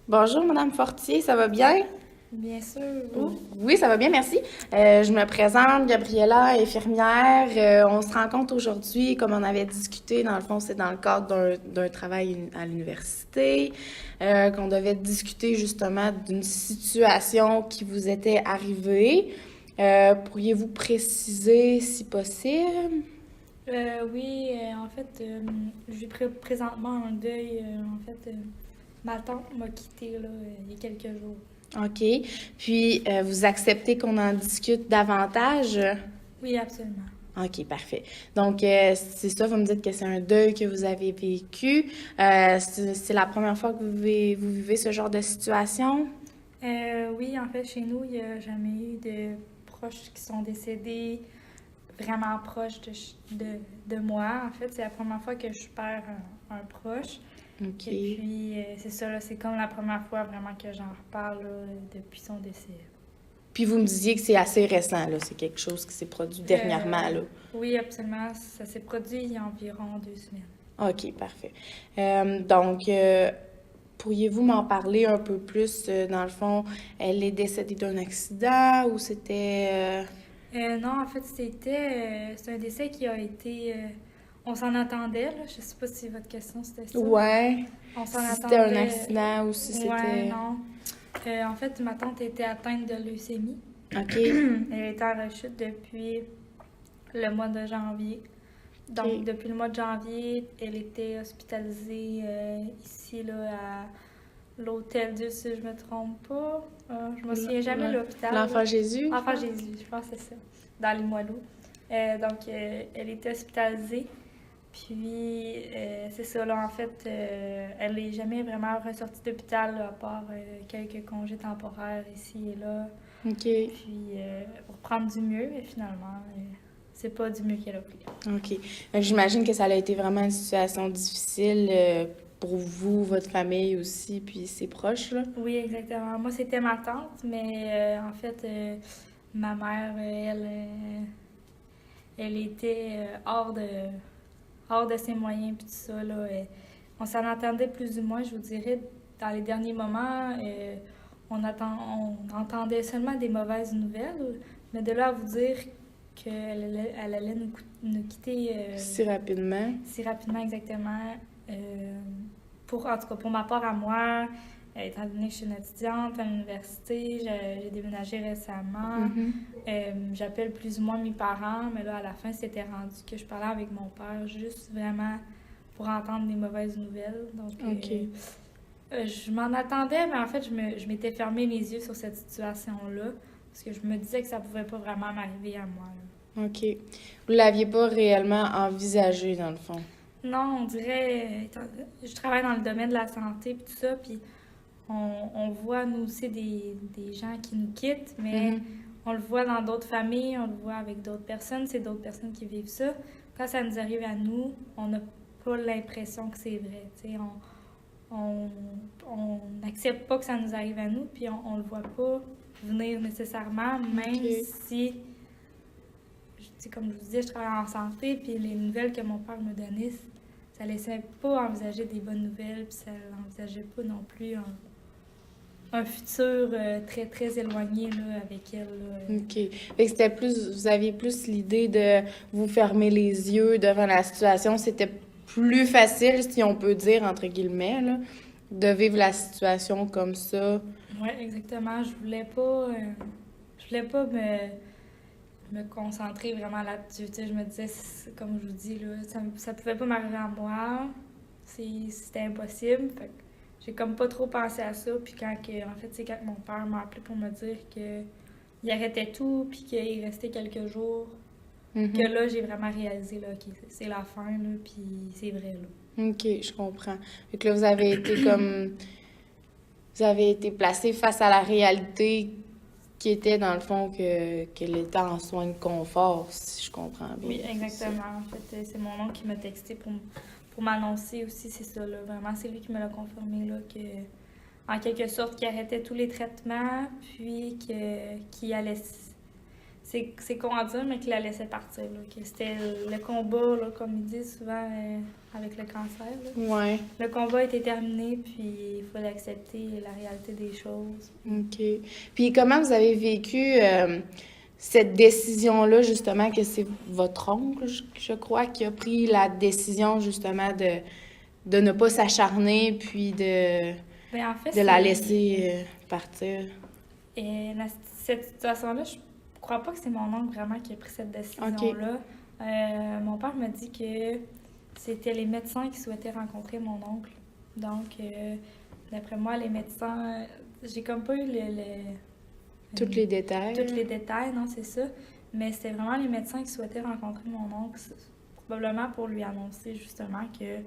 Bonjour, Madame Fortier, ça va bien? Bien sûr, vous. Oui, ça va bien, merci. Je me présente, Gabriella, infirmière. On se rencontre aujourd'hui, comme on avait discuté, dans le fond, c'est dans le cadre d'un travail à l'université, qu'on devait discuter justement d'une situation qui vous était arrivée. Pourriez-vous préciser si possible? Oui, en fait, je vis présentement un deuil. En fait, ma tante m'a quitté là, il y a quelques jours. OK. Puis, vous acceptez qu'on en discute davantage? Oui, absolument. OK, parfait. Donc, c'est ça, vous me dites que c'est un deuil que vous avez vécu. C'est la première fois que vous vivez ce genre de situation? Oui, en fait, chez nous, il n'y a jamais eu de proches qui sont décédés vraiment proches de moi. En fait, c'est la première fois que je perds un proche. Et OK. puis, c'est ça, là, c'est comme la première fois vraiment que j'en reparle là, depuis son décès. Puis, vous me disiez que c'est assez récent, là. C'est quelque chose qui s'est produit dernièrement, Euh, là. oui, absolument. Ça s'est produit il y a environ 2 semaines. OK, parfait. Donc, pourriez-vous m'en parler un peu plus? Dans le fond, elle est décédée d'un accident ou c'était... Non, en fait, c'est un décès qui a été. On s'en attendait, là. Je sais pas si votre question c'était ça. Ouais. On s'en Si c'était un attendait. accident ou si Ouais, c'était... non. En fait, ma tante était atteinte de leucémie. OK. Elle était en rechute depuis le mois de janvier. Donc, OK. depuis le mois de janvier, elle était hospitalisée ici, là, à l'Hôtel Dieu, si je me trompe pas. Je me souviens jamais de l'hôpital, là. L'enfant Jésus, je Enfant pense? Jésus, je pense que c'est ça, dans les Limoilou. Donc, elle était hospitalisée. Puis, c'est ça, là, en fait, elle n'est jamais vraiment ressortie d'hôpital, là, à part quelques congés temporaires ici et là. OK. Puis, pour prendre du mieux, mais finalement, c'est pas du mieux qu'elle a pris. OK. J'imagine que ça a été vraiment une situation difficile pour vous, votre famille aussi, puis ses proches, là. Oui, exactement. Moi, c'était ma tante, mais en fait, ma mère, elle était hors de ses moyens, puis tout ça, là. On s'en attendait plus ou moins, je vous dirais, dans les derniers moments. On entendait seulement des mauvaises nouvelles, mais de là à vous dire qu'elle allait nous quitter Si rapidement. si rapidement exactement, en tout cas pour ma part à moi, étant donné que je suis une étudiante à l'université, j'ai déménagé récemment. Mhm. J'appelle plus ou moins mes parents, mais là, à la fin, c'était rendu que je parlais avec mon père juste vraiment pour entendre des mauvaises nouvelles. Donc, OK. je m'en attendais, mais en fait, je m'étais fermé les yeux sur cette situation-là parce que je me disais que ça pouvait pas vraiment m'arriver à moi, là. OK. Vous l'aviez pas réellement envisagé, dans le fond. Non, on dirait, je travaille dans le domaine de la santé puis tout ça, puis on voit nous aussi des gens qui nous quittent, mais Mhm. on le voit dans d'autres familles, on le voit avec d'autres personnes, c'est d'autres personnes qui vivent ça. Quand ça nous arrive à nous, on n'a pas l'impression que c'est vrai, tu sais, on, on n'accepte pas que ça nous arrive à nous, puis on le voit pas venir nécessairement, même OK. si, comme je vous disais, je travaille en santé, puis les nouvelles que mon père me donnait, ça laissait pas envisager des bonnes nouvelles, puis ça n'envisageait pas non plus un futur très, très éloigné là, avec elle. Là. OK. Fait que c'était plus, vous aviez plus l'idée de vous fermer les yeux devant la situation. C'était plus facile, si on peut dire, entre guillemets, là, de vivre la situation comme ça. Ouais, exactement. Je voulais pas me concentrer vraiment là-dessus. Tu sais, je me disais, comme je vous dis, là, ça pouvait pas m'arriver à moi. C'était impossible. Fait que j'ai comme pas trop pensé à ça. Puis en fait, c'est quand mon père m'a appelé pour me dire que il arrêtait tout, puis qu'il restait quelques jours, que Mhm. là, j'ai vraiment réalisé, là, OK, c'est la fin, là, puis c'est vrai, là. OK, je comprends. Fait que là, vous avez été comme, vous avez été placé face à la réalité qui était, dans le fond, qu'elle était en soins de confort, si je comprends bien. Oui, C'est ça. exactement. En fait, c'est mon oncle qui m'a texté pour m'annoncer aussi, c'est ça, là. Vraiment, c'est lui qui me l'a confirmé, là, que, en quelque sorte, qu'il arrêtait tous les traitements, puis qu'il allait c'est con à dire, mais qu'il la laissait partir, là, que c'était le combat, là, comme ils disent souvent avec le cancer. Là. Ouais. Le combat était terminé, puis il fallait accepter la réalité des choses. OK. Puis comment vous avez vécu cette décision-là, justement, que c'est votre oncle, je crois, qui a pris la décision, justement, de ne pas s'acharner, puis Ben, en fait, de la laisser partir? Et cette situation-là, je crois pas que c'est mon oncle vraiment qui a pris cette décision-là. Mon père m'a dit que c'était les médecins qui souhaitaient rencontrer mon oncle. Donc, d'après moi, les médecins... J'ai comme pas eu Tous les détails. tous les détails, non, c'est ça. Mais c'était vraiment les médecins qui souhaitaient rencontrer mon oncle, probablement pour lui annoncer justement que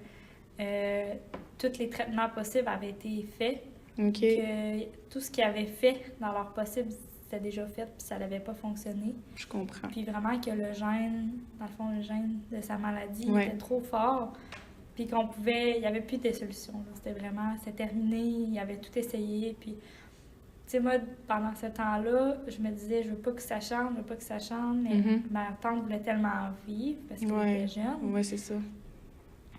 tous les traitements possibles avaient été faits. OK. Que tout ce qu'ils avaient fait dans leur possible, c'était déjà fait, puis ça n'avait pas fonctionné. Je comprends. Puis vraiment que le gène, dans le fond, le gène de sa maladie Ouais. était trop fort, puis qu'on pouvait... Il n'y avait plus de solution. Là. C'était vraiment... C'était terminé, il avait tout essayé, puis... Tu sais, moi, pendant ce temps-là, je me disais, je veux pas que ça change, je veux pas que ça change, mais ma tante voulait tellement vivre, parce qu'elle était jeune. Ouais, c'est ça.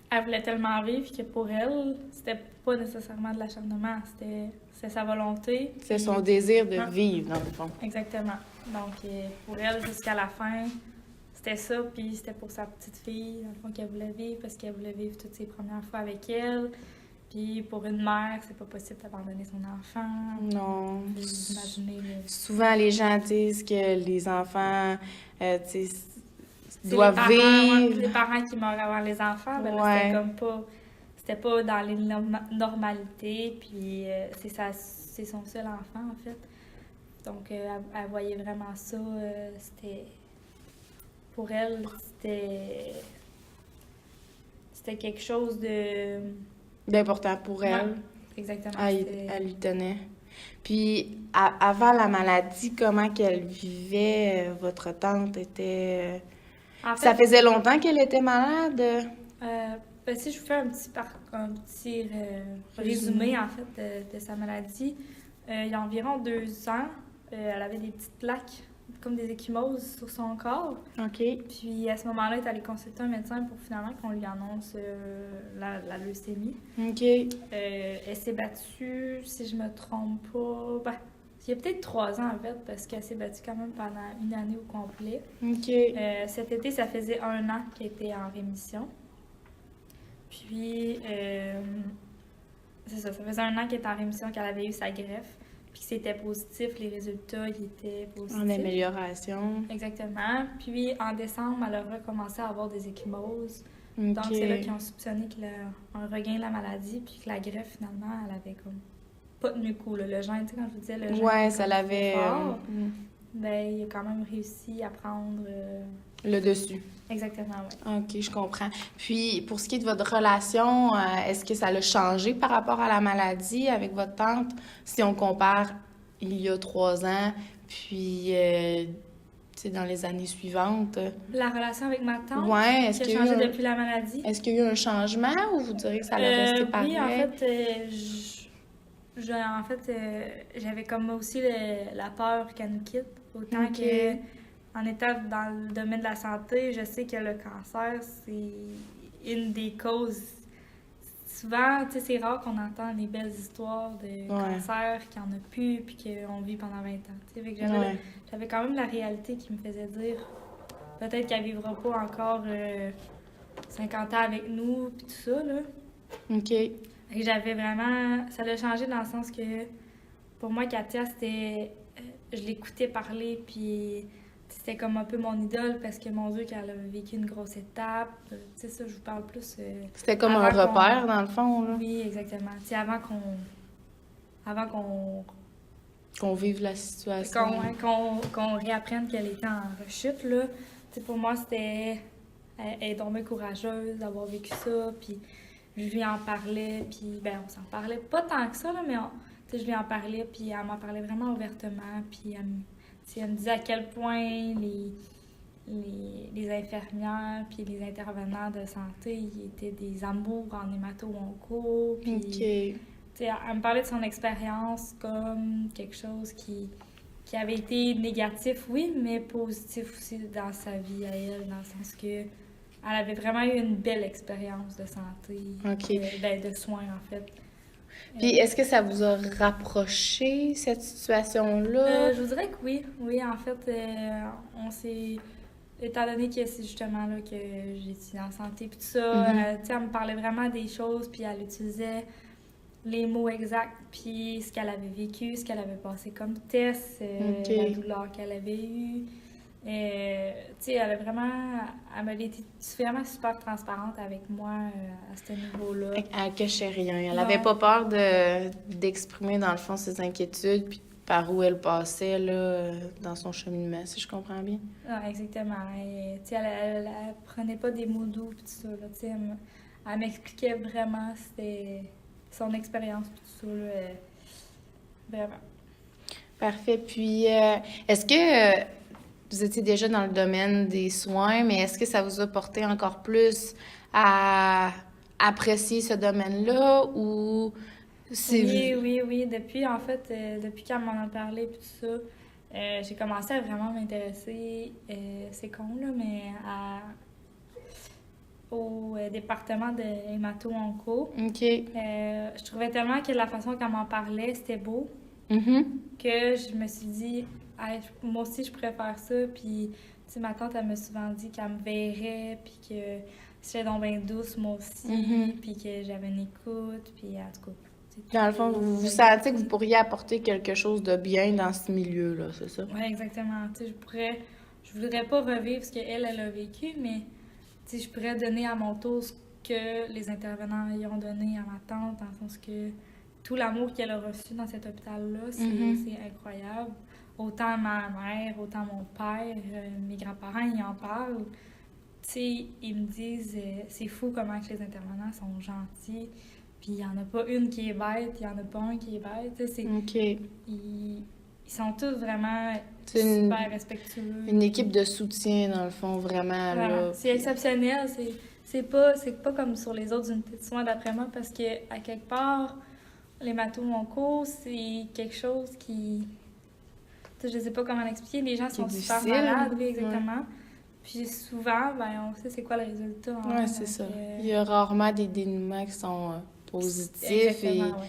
Elle voulait tellement vivre que pour elle, c'était pas nécessairement de l'acharnement, c'était sa volonté. C'est son désir de vivre, dans le fond. Exactement. Donc, pour elle, jusqu'à la fin, c'était ça, puis c'était pour sa petite fille, dans le fond, qu'elle voulait vivre, parce qu'elle voulait vivre toutes ses premières fois avec elle. Puis pour une mère, c'est pas possible d'abandonner son enfant. Non. Puis, imaginez... Souvent, les gens disent que les enfants, tu sais, C'est doivent vivre. les parents qui meurent avant les enfants, ben là, c'était comme pas... C'était pas dans les normalités, puis c'est son seul enfant, en fait. Donc, elle voyait vraiment ça, c'était... Pour elle, c'était quelque chose de... D'important pour elle. Ouais, exactement. Elle lui tenait. Puis, avant la maladie, comment qu'elle vivait? Votre tante était... En fait, Ça faisait longtemps qu'elle était malade? Ben, si je vous fais un petit résumé, en fait, de sa maladie, il y a environ 2 ans, elle avait des petites plaques, comme des ecchymoses sur son corps. OK. Puis à ce moment-là, elle est allée consulter un médecin pour finalement qu'on lui annonce la leucémie. OK. Elle s'est battue, si je me trompe pas, ben, il y a peut-être 3 ans en fait, parce qu'elle s'est battue quand même pendant une année au complet. OK. Cet été, ça faisait 1 an qu'elle était en rémission. Puis, c'est ça, ça faisait 1 an qu'elle était en rémission, qu'elle avait eu sa greffe. Puis c'était positif, les résultats ils étaient positifs. En amélioration. Exactement. Puis en décembre, elle a recommencé à avoir des ecchymoses. OK. Donc c'est là qu'ils ont soupçonné qu'il y a un regain de la maladie, puis que la greffe, finalement, elle avait comme pas tenu coup. Là. Le gène, tu sais, quand je vous disais, le gène Ouais, était ça comme l'avait... trop fort, ben, il a quand même réussi à prendre... Le dessus. Exactement, oui. OK, je comprends. Puis, pour ce qui est de votre relation, est-ce que ça l'a changé par rapport à la maladie avec votre tante? Si on compare il y a 3 ans, puis, tu sais, dans les années suivantes. La relation avec ma tante, Ouais, est-ce qui qu'il y a a eu changé un... depuis la maladie. Est-ce qu'il y a eu un changement ou vous diriez que ça l'a resté pareil? Oui, en fait, j'avais comme aussi la peur qu'elle nous quitte. Autant OK. que, en étant dans le domaine de la santé, je sais que le cancer, c'est une des causes. Souvent, tu sais, c'est rare qu'on entend les belles histoires de cancer, qu'il n'y en a plus, puis qu'on vit pendant 20 ans. Tu sais, fait que j'avais quand même la réalité qui me faisait dire peut-être qu'elle ne vivra pas encore 50 ans avec nous, puis tout ça, là. OK. Et j'avais vraiment... Ça l'a changé dans le sens que, pour moi, Katia, c'était... je l'écoutais parler, puis c'était comme un peu mon idole, parce que, mon Dieu, qu'elle a vécu une grosse étape. Tu sais, ça, je vous parle plus... C'était comme un repère, dans le fond, là. Oui, exactement. Tu sais, avant qu'on... Qu'on vive la situation. Qu'on réapprenne qu'elle était en rechute, là. Tu sais, pour moi, c'était... Elle est tombée courageuse d'avoir vécu ça, puis... Je lui en parlais, puis ben on s'en parlait pas tant que ça, là, mais je lui en parlais, puis elle m'en parlait vraiment ouvertement, puis elle me disait à quel point les infirmières puis les intervenants de santé ils étaient des amours en hémato-onco, puis elle me parlait de son expérience comme quelque chose qui qui avait été négatif, oui, mais positif aussi dans sa vie à elle, dans le sens que elle avait vraiment eu une belle expérience de santé, OK. de soins, en fait. Puis est-ce que ça vous a rapproché, cette situation-là? Je vous dirais que oui. Oui, en fait, on s'est... Étant donné que c'est justement là que j'ai étudié en santé puis tout ça, tu sais, elle me parlait vraiment des choses, puis elle utilisait les mots exacts, puis ce qu'elle avait vécu, ce qu'elle avait passé comme test, OK. la douleur qu'elle avait eue. Tu sais, elle m'a été vraiment super transparente avec moi à ce niveau-là. Elle cachait rien. Elle Non. n'avait pas peur d'exprimer, dans le fond, ses inquiétudes, puis par où elle passait, là, dans son cheminement, si je comprends bien. Non, exactement. Et, tu sais, elle prenait pas des mots doux, puis tout ça, là, tu sais, elle m'expliquait vraiment c'était son expérience, puis tout ça, là, vraiment. Parfait. Puis, est-ce que vous étiez déjà dans le domaine des soins, mais est-ce que ça vous a porté encore plus à apprécier ce domaine-là ou c'est... Oui. Depuis, en fait, depuis qu'elle m'en a parlé, puis tout ça, j'ai commencé à vraiment m'intéresser, c'est con, là, mais au département de hémato-onco. OK. Je trouvais tellement que la façon qu'elle m'en parlait, c'était beau, Mhm. que je me suis dit, hey, moi aussi, je pourrais faire ça. Puis, tu sais, ma tante, elle m'a souvent dit qu'elle me verrait, puis que j'étais donc bien douce, moi aussi, puis que j'avais une écoute, puis en tout cas. Dans le fond, vous sentez que vous pourriez apporter quelque chose de bien dans ce milieu-là, c'est ça? Oui, exactement. Tu sais, je voudrais pas revivre ce qu'elle, elle a vécu, mais tu sais, je pourrais donner à mon tour ce que les intervenants y ont donné à ma tante, dans le sens que tout l'amour qu'elle a reçu dans cet hôpital-là, c'est incroyable. Autant ma mère, autant mon père, mes grands-parents, ils en parlent. Tu sais, ils me disent, c'est fou comment que les intervenants sont gentils. Puis il n'y en a pas une qui est bête, il n'y en a pas un qui est bête. Tu sais, OK. ils sont tous vraiment C'est super respectueux. une équipe de soutien, dans le fond, vraiment, là. Vraiment. C'est exceptionnel. C'est pas comme sur les autres unités de soins, d'après moi, parce que à quelque part, l'hémato-onco, c'est quelque chose qui... Tu sais, je sais pas comment l'expliquer. Les gens sont super difficile. malades, oui, Ouais. exactement. Puis souvent, ben, on sait c'est quoi le résultat. Hein, Ouais, c'est donc, ça. Il y a rarement des dénouements qui sont positifs et exactement, ouais.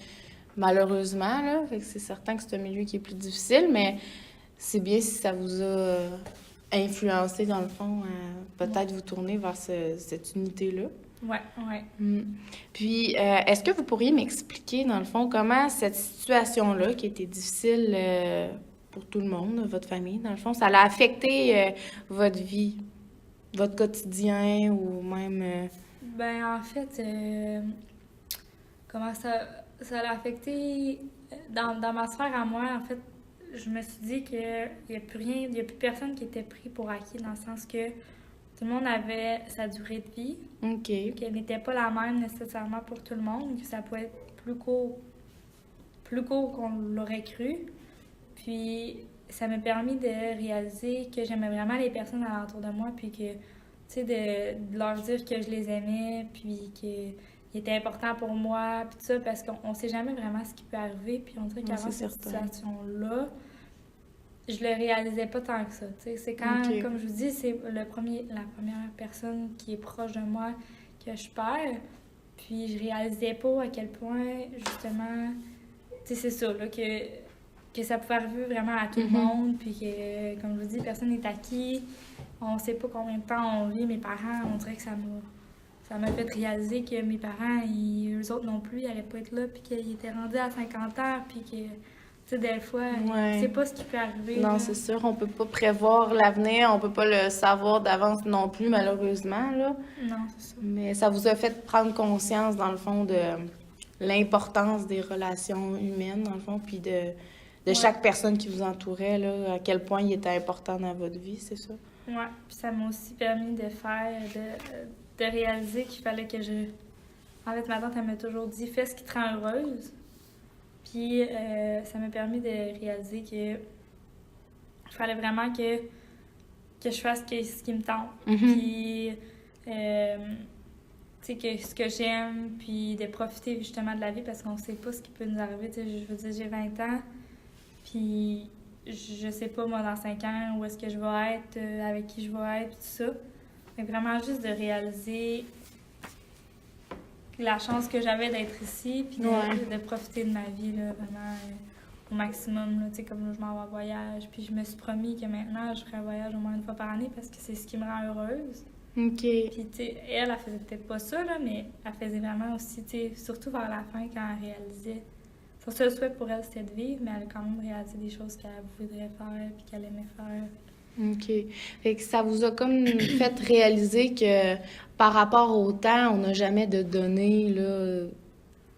malheureusement, là, fait que c'est certain que c'est un milieu qui est plus difficile, mais c'est bien si ça vous a influencé, dans le fond, à peut-être vous tourner vers cette unité-là. Ouais. Puis, est-ce que vous pourriez m'expliquer, dans le fond, comment cette situation-là, qui était difficile pour tout le monde, votre famille, dans le fond, ça l'a affecté votre vie, votre quotidien ou même... Ben, en fait, comment ça l'a affecté dans ma sphère à moi, en fait, je me suis dit qu'il n'y a plus rien, il n'y a plus personne qui était pris pour acquis, dans le sens que tout le monde avait sa durée de vie, OK. qu'elle n'était pas la même nécessairement pour tout le monde, que ça pouvait être plus court qu'on l'aurait cru. Puis ça m'a permis de réaliser que j'aimais vraiment les personnes alentour de moi, puis que, tu sais, de leur dire que je les aimais, puis qu'ils étaient importants pour moi, puis tout ça, parce qu'on sait jamais vraiment ce qui peut arriver. Puis on dirait Non, qu'avant c'est cette certain. situation-là, je le réalisais pas tant que ça, tu sais. C'est quand, OK. comme je vous dis, c'est la première personne qui est proche de moi que je perds. Puis je réalisais pas à quel point, justement, tu sais, c'est ça, là, que ça pouvait arriver vraiment à tout le monde, puis que, comme je vous dis, personne n'est acquis. On sait pas combien de temps on vit. Mes parents, on dirait que ça m'a fait réaliser que mes parents, eux autres non plus, ils allaient pas être là, puis qu'ils étaient rendus à 50 ans, puis que, tu sais, des fois, Ouais. c'est pas ce qui peut arriver. Non, là. c'est sûr, on peut pas prévoir l'avenir, on peut pas le savoir d'avance non plus, malheureusement, là. Non, c'est ça. Mais ça vous a fait prendre conscience, dans le fond, de l'importance des relations humaines, dans le fond, puis de Ouais. chaque personne qui vous entourait, là, à quel point il était important dans votre vie, c'est ça? Ouais, puis ça m'a aussi permis de réaliser qu'il fallait que je... En fait, ma tante, elle m'a toujours dit « Fais ce qui te rend heureuse ». Puis ça m'a permis de réaliser que il fallait vraiment que je fasse ce qui me tente. Puis, tu sais, que ce que j'aime, puis de profiter justement de la vie, parce qu'on sait pas ce qui peut nous arriver. Tu sais, je veux dire, j'ai 20 ans, puis je sais pas, moi, dans 5 ans, où est-ce que je vais être, avec qui je vais être, tout ça. Mais vraiment juste de réaliser la chance que j'avais d'être ici, puis de profiter de ma vie, là, vraiment au maximum. Là, tu sais, comme là, je m'en vais en voyage, puis je me suis promis que maintenant, je ferai un voyage au moins une fois par année parce que c'est ce qui me rend heureuse. OK. Puis, tu sais, elle faisait peut-être pas ça, là, mais elle faisait vraiment aussi, tu sais, surtout vers la fin, quand elle réalisait. Son seul souhait pour elle, c'était de vivre, mais elle a quand même réalisé des choses qu'elle voudrait faire, puis qu'elle aimait faire. OK. Fait que ça vous a comme fait réaliser que par rapport au temps, on n'a jamais de données là,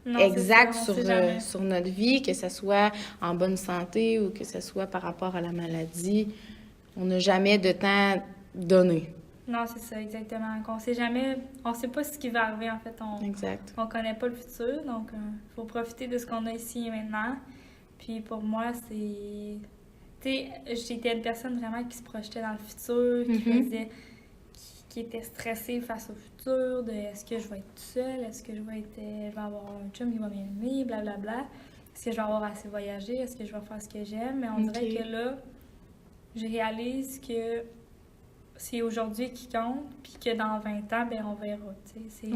Non, exactes c'est ça, on sait jamais. sur notre vie, que ce soit en bonne santé ou que ce soit par rapport à la maladie. On n'a jamais de temps donné. Non, c'est ça, exactement. On sait jamais, on sait pas ce qui va arriver, en fait. Exact. On connaît pas le futur, donc il faut profiter de ce qu'on a ici et maintenant. Puis pour moi, c'est... Tu sais, j'étais une personne vraiment qui se projetait dans le futur, qui faisait... qui était stressée face au futur, de est-ce que je vais être toute seule, est-ce que je vais avoir un chum qui va m'aimer, blablabla. Est-ce que je vais avoir assez voyagé, est-ce que je vais faire ce que j'aime. Mais on dirait que là, je réalise que c'est aujourd'hui qui compte, puis que dans 20 ans, ben on verra, tu sais.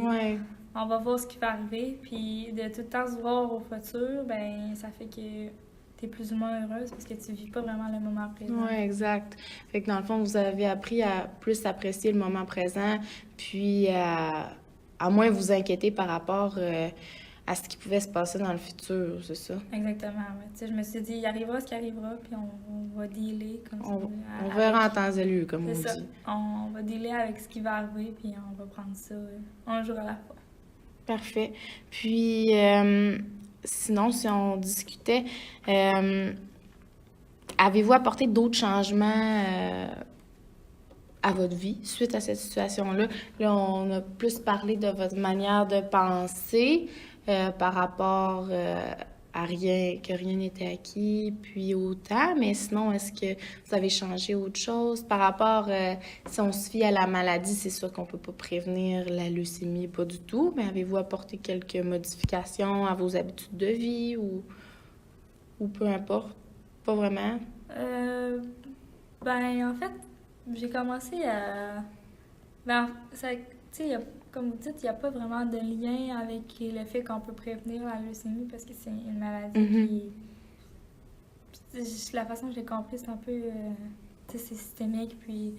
On va voir ce qui va arriver, puis de tout le temps se voir au futur, ben ça fait que t'es plus ou moins heureuse parce que tu vis pas vraiment le moment présent. Oui, exact. Fait que dans le fond, vous avez appris à plus apprécier le moment présent, puis à moins vous inquiéter par rapport à ce qui pouvait se passer dans le futur, c'est ça? Exactement, ouais. Tu sais, je me suis dit, il arrivera ce qui arrivera, puis on va dealer comme ça. On verra en temps et lieu, comme on dit. C'est ça. dit. On va dealer avec ce qui va arriver, puis on va prendre ça un jour à la fois. Parfait. Puis, sinon, si on discutait, avez-vous apporté d'autres changements à votre vie suite à cette situation-là? Là, on a plus parlé de votre manière de penser par rapport à que rien n'était acquis, puis au temps, mais sinon, est-ce que vous avez changé autre chose? Par rapport, si on se fie à la maladie, c'est sûr qu'on peut pas prévenir la leucémie, pas du tout, mais avez-vous apporté quelques modifications à vos habitudes de vie ou peu importe? Pas vraiment? Ben, en fait, j'ai commencé à... Ben, ça, tu sais, comme vous dites, il n'y a pas vraiment de lien avec le fait qu'on peut prévenir la leucémie parce que c'est une maladie qui... Puis, la façon que j'ai compris, c'est un peu... tu sais, c'est systémique, puis...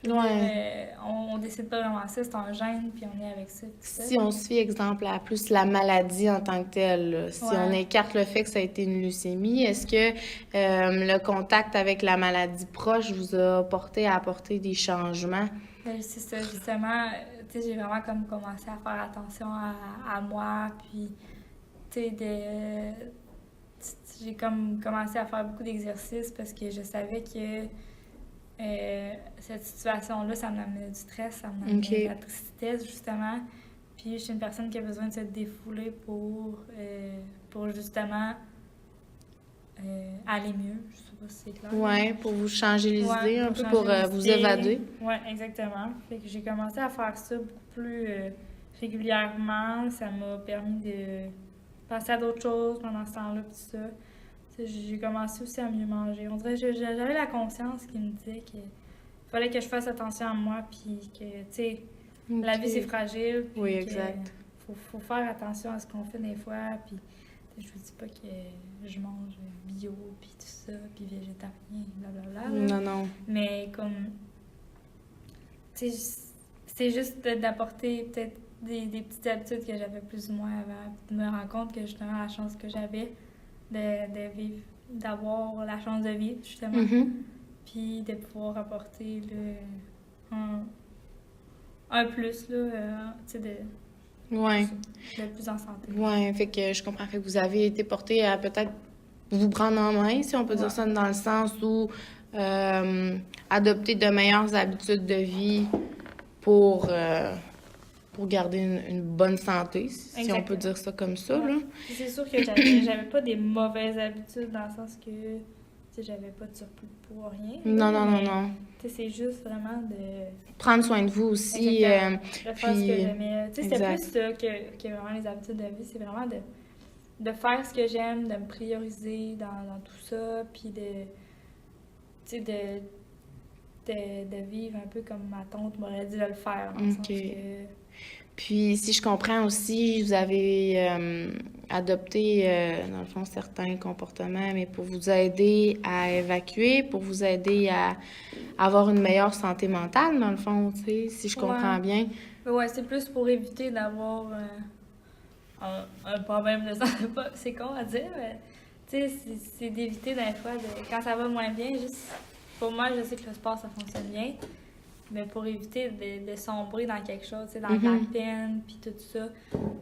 on décide pas vraiment ça, c'est un gène, puis on est avec ça. Si on se fie, exemple, à plus la maladie en tant que telle, là, si on écarte le fait que ça a été une leucémie, est-ce que le contact avec la maladie proche vous a porté à apporter des changements? C'est ça, justement. Tu sais, j'ai vraiment comme commencé à faire attention à moi, puis, tu sais, j'ai comme commencé à faire beaucoup d'exercices parce que je savais que cette situation-là, ça m'amenait du stress, ça m'amenait de la tristesse, justement. Puis je suis une personne qui a besoin de se défouler pour justement aller mieux. Je sais pas si c'est clair. Oui, pour vous changer les idées, un peu pour vous évader. Oui, exactement. Fait que j'ai commencé à faire ça beaucoup plus régulièrement. Ça m'a permis de passer à d'autres choses pendant ce temps-là, tout ça. J'ai commencé aussi à mieux manger. On dirait que j'avais la conscience qui me disait qu'il fallait que je fasse attention à moi, puis que, tu sais, la vie, c'est fragile. Puis oui, exact. Faut faire attention à ce qu'on fait des fois, puis je vous dis pas que je mange bio, puis tout ça, puis végétarien, blablabla. Non. Mais comme, tu sais, c'est juste d'apporter peut-être des petites habitudes que j'avais plus ou moins avant, de me rendre compte que justement la chance que j'avais de vivre, d'avoir la chance de vivre, justement. Puis de pouvoir apporter un plus, là, tu sais, de plus en santé. Oui, fait que je comprends. Fait que vous avez été porté à peut-être vous prendre en main, si on peut dire ça, dans le sens où adopter de meilleures habitudes de vie pour garder une bonne santé, si on peut dire ça comme ça. Là. C'est sûr que j'avais pas des mauvaises habitudes dans le sens que j'avais pas de surplus de poids, rien. Non. C'est juste vraiment de... Prendre soin de vous aussi. De faire ce que j'aimais. C'est plus ça que vraiment les habitudes de vie. C'est vraiment de faire ce que j'aime, de me prioriser dans tout ça, puis tu sais, de vivre un peu comme ma tante m'aurait dit de le faire, dans le sens OK. que... Puis, si je comprends aussi, vous avez adopté, dans le fond, certains comportements, mais pour vous aider à évacuer, pour vous aider à avoir une meilleure santé mentale, dans le fond, tu sais, si je Ouais. comprends bien. Mais ouais, c'est plus pour éviter d'avoir un problème de santé. C'est con à dire, mais tu sais, c'est d'éviter des fois, quand ça va moins bien, juste pour moi, je sais que le sport, ça fonctionne bien, mais pour éviter de sombrer dans quelque chose, tu sais, dans la peine, puis tout ça.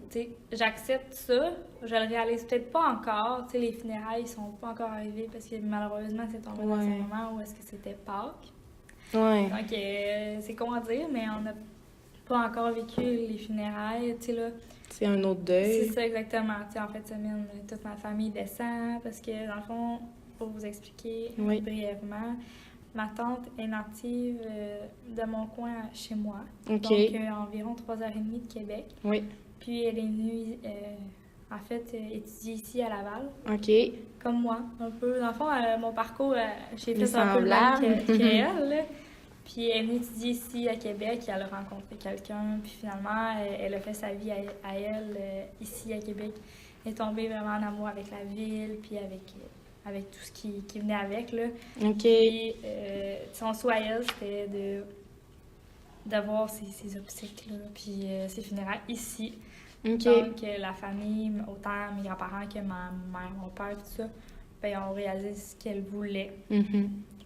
Tu sais, j'accepte ça, je le réalise peut-être pas encore, tu sais, les funérailles sont pas encore arrivées parce que malheureusement, c'est tombé dans un moment où est-ce que c'était Pâques. Ouais. Donc, c'est con à dire, mais on n'a pas encore vécu les funérailles, tu sais, là. C'est un autre deuil. C'est ça, exactement. Tu sais, en fin de semaine, toute ma famille descend parce que, dans le fond, pour vous expliquer brièvement, ma tante est native de mon coin chez moi. OK. Donc, environ 3h30 de Québec. Oui. Puis, elle est venue, en fait, étudier ici à Laval. OK. Comme moi, un peu. Dans le fond, mon parcours, j'ai fait un peu le semblable. même qu'elle, là. Puis elle est venue étudier ici à Québec, elle a rencontré quelqu'un, puis finalement, elle a fait sa vie à elle, ici à Québec. Elle est tombée vraiment en amour avec la ville, puis avec tout ce qui venait avec, là. OK. Puis son souhait à elle, c'était d'avoir ses obsèques-là, puis ses funérailles ici. OK. Donc, la famille, autant mes grands-parents que ma mère, mon père, tout ça, ben, ont réalisé ce qu'elle voulait.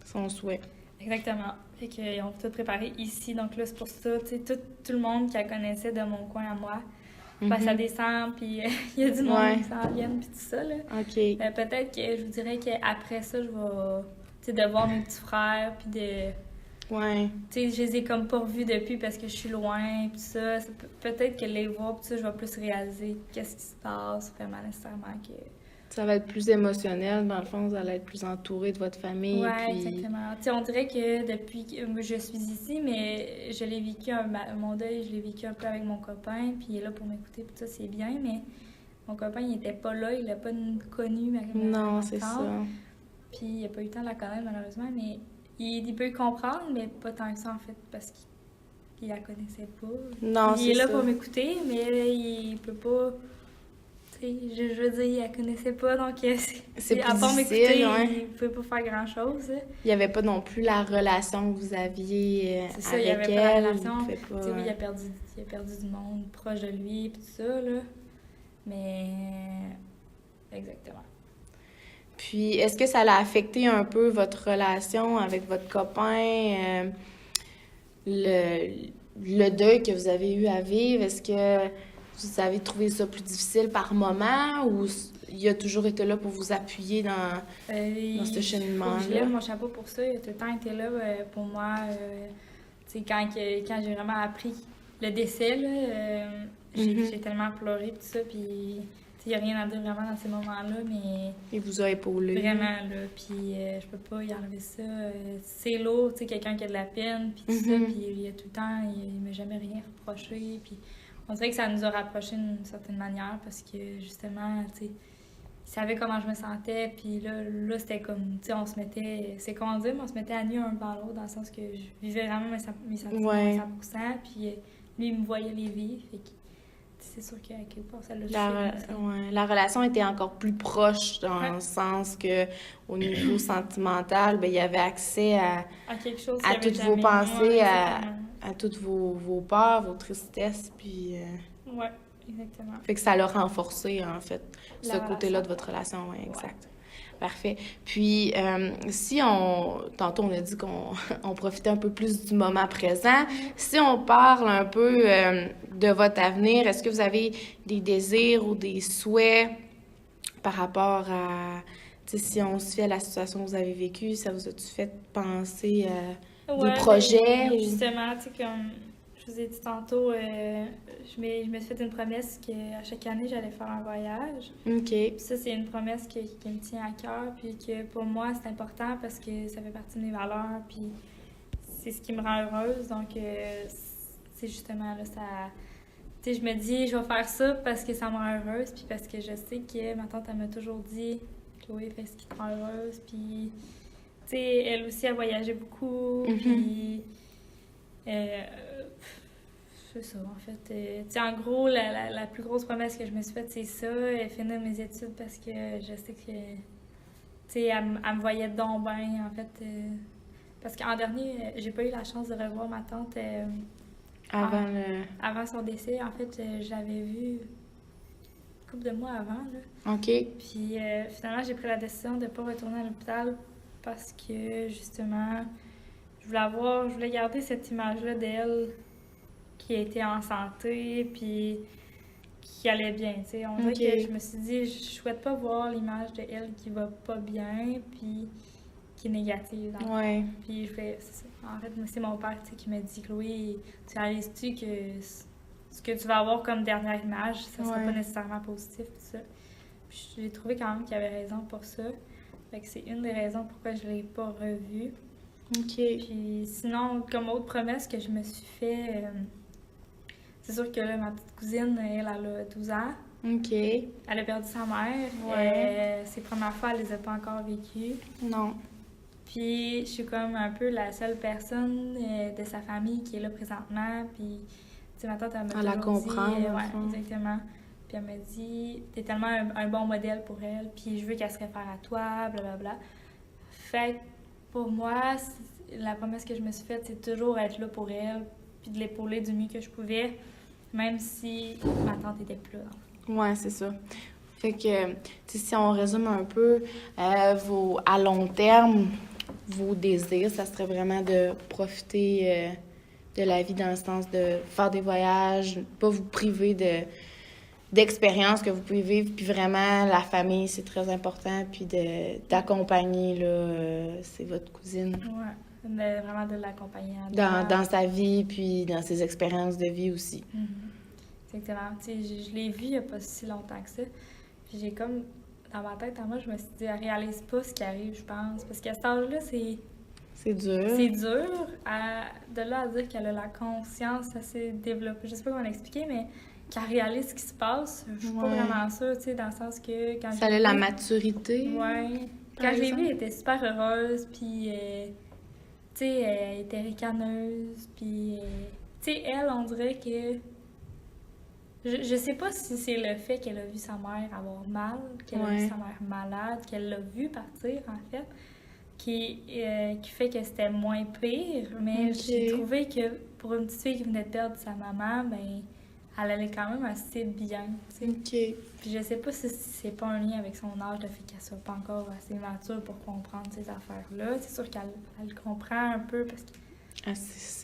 Son souhait. Exactement. Fait qu'ils ont tout préparé ici. Donc là, c'est pour ça, tu sais, tout le monde qui la connaissait de mon coin à moi, ben, ça descend, puis il y a du monde qui s'en viennent, puis tout ça, là. OK. Peut-être que je vous dirais qu'après ça, je vais, tu sais, de voir mes petits frères, puis de... Ouais. Tu sais, je les ai comme pas revus depuis parce que je suis loin, puis ça. Peut-être que les voir, puis ça, je vais plus réaliser qu'est-ce qui se passe, vraiment nécessairement que... Ça va être plus émotionnel, dans le fond, vous allez être plus entouré de votre famille. Oui, puis... exactement. Tu sais, on dirait que depuis que je suis ici, mais je l'ai vécu, mon deuil, je l'ai vécu un peu avec mon copain, puis il est là pour m'écouter, puis ça, c'est bien, mais mon copain, il était pas là, il l'a pas connu, Non, c'est ça. Puis il a pas eu le temps de la connaître, malheureusement, mais il peut y comprendre, mais pas tant que ça, en fait, parce qu'il la connaissait pas. Non, c'est ça. Il est là pour m'écouter, mais il peut pas... Je veux dire, il la connaissait pas, donc c'est plus à part difficile, m'écouter, il pouvait pas faire grand-chose. Il n'y avait pas non plus la relation que vous aviez C'est ça, avec il y avait elle. pas la relation. Pas... Oui, il a perdu du monde proche de lui et tout ça, là. Mais... Exactement. Puis, est-ce que ça l'a affecté un peu votre relation avec votre copain, le deuil que vous avez eu à vivre? Est-ce que vous avez trouvé ça plus difficile par moment ou il a toujours été là pour vous appuyer dans ce cheminement-là? Je lève mon chapeau pour ça. Il a tout le temps été là pour moi. Quand j'ai vraiment appris le décès, là, j'ai tellement pleuré, tout ça. Puis, il n'y a rien à dire vraiment dans ces moments-là, mais... Il vous a épaulé. Vraiment, là. Puis, je peux pas y enlever ça. C'est lourd, tu sais, quelqu'un qui a de la peine, puis tout ça. Puis, il y a tout le temps, il m'a jamais rien reproché. Puis, on dirait que ça nous a rapprochés d'une certaine manière parce que, justement, tu sais, il savait comment je me sentais. Puis là c'était comme, tu sais, on se mettait, c'est comment dire, mais on se mettait à nu un dans l'autre, dans le sens que je vivais vraiment mes sentiments à 100%. Puis lui, il me voyait les vivre. Fait que, c'est sûr qu'à quelque part, ça l'a touché. La relation était encore plus proche dans le sens que au niveau sentimental, ben, il y avait accès à quelque chose à toutes vos pensées, à toutes vos peurs, vos tristesses, puis... Oui, exactement. Fait que ça l'a renforcé, en fait, La ce côté-là de votre relation, oui, exact. Parfait. Puis, tantôt, on a dit qu'on on profitait un peu plus du moment présent. Si on parle un peu de votre avenir, est-ce que vous avez des désirs ou des souhaits par rapport à, tu sais, si on se fie à la situation que vous avez vécue, ça vous a-tu fait penser à des projets? Justement, tu sais, comme je vous ai dit tantôt, je me suis fait une promesse qu'à chaque année, j'allais faire un voyage. OK. Puis ça, c'est une promesse qui me tient à cœur, puis que pour moi, c'est important parce que ça fait partie de mes valeurs, puis c'est ce qui me rend heureuse. Donc, c'est justement là, ça... Tu sais, je me dis, je vais faire ça parce que ça me rend heureuse, puis parce que je sais que ma tante, elle m'a toujours dit, Chloé, fais ce qui te rend heureuse, puis... tu sais, elle aussi, elle voyageait beaucoup, puis... c'est ça, en fait. Tu sais, en gros, la plus grosse promesse que je me suis faite, c'est ça, finir mes études, parce que je sais que, tu sais, elle me voyait donc bien, en fait. Parce qu'en dernier, j'ai pas eu la chance de revoir ma tante avant son décès. En fait, je l'avais vue une couple de mois avant, là. OK. Puis finalement, j'ai pris la décision de pas retourner à l'hôpital parce que, justement, je voulais garder cette image-là d'elle qui était en santé, puis qui allait bien, tu sais. On dirait que je me suis dit, je souhaite pas voir l'image de elle qui va pas bien, puis qui est négative. Ouais. Puis je fais, c'est ça. En fait, moi, c'est mon père, tu sais, qui m'a dit, Chloé, tu réalises-tu que ce que tu vas avoir comme dernière image, ça sera pas nécessairement positif, tout ça. Puis j'ai trouvé quand même qu'il y avait raison pour ça. Fait que c'est une des raisons pourquoi je l'ai pas revue. OK. Puis sinon, comme autre promesse que je me suis fait, c'est sûr que là, ma petite cousine, elle a 12 ans. OK. Elle a perdu sa mère. Ouais. Ses premières fois, elle les a pas encore vécues. Non. Puis je suis comme un peu la seule personne de sa famille qui est là présentement. Puis, tu sais, ma tante, elle m'a la toujours comprend, dit... dans le ouais, fond. exactement. Puis elle m'a dit, t'es tellement un bon modèle pour elle, puis je veux qu'elle se réfère à toi, blablabla. Fait que pour moi, la promesse que je me suis faite, c'est toujours être là pour elle, puis de l'épauler du mieux que je pouvais, même si ma tante était plus là. Ouais, c'est ça. Fait que, tu sais, si on résume un peu, à long terme, vos désirs, ça serait vraiment de profiter de la vie dans le sens de faire des voyages, pas vous priver d'expériences que vous pouvez vivre, puis vraiment, la famille, c'est très important, puis d'accompagner, là, c'est votre cousine. Ouais, mais vraiment de l'accompagner dans sa vie, puis dans ses expériences de vie aussi. Exactement. Tu sais, je l'ai vue il n'y a pas si longtemps que ça. Puis j'ai comme, dans ma tête, moi, je me suis dit, elle réalise pas ce qui arrive, je pense. Parce qu'à cet âge-là, c'est dur. C'est dur. De là à dire qu'elle a la conscience assez développée. Je sais pas comment l'expliquer, mais qu'elle réalise ce qui se passe, je suis pas vraiment sûre, tu sais, dans le sens que quand ça a la maturité. Ouais. Quand je l'ai vue, elle était super heureuse, puis, tu sais, elle était ricaneuse, puis, tu sais, elle, on dirait que... Je sais pas si c'est le fait qu'elle a vu sa mère avoir mal, qu'elle a vu sa mère malade, qu'elle l'a vu partir, en fait, qui fait que c'était moins pire. Mais j'ai trouvé que pour une petite fille qui venait de perdre sa maman, ben elle allait quand même assez bien, tu sais. OK. Puis je sais pas si c'est pas un lien avec son âge, le fait qu'elle soit pas encore assez mature pour comprendre ces affaires-là. C'est sûr qu'elle comprend un peu parce que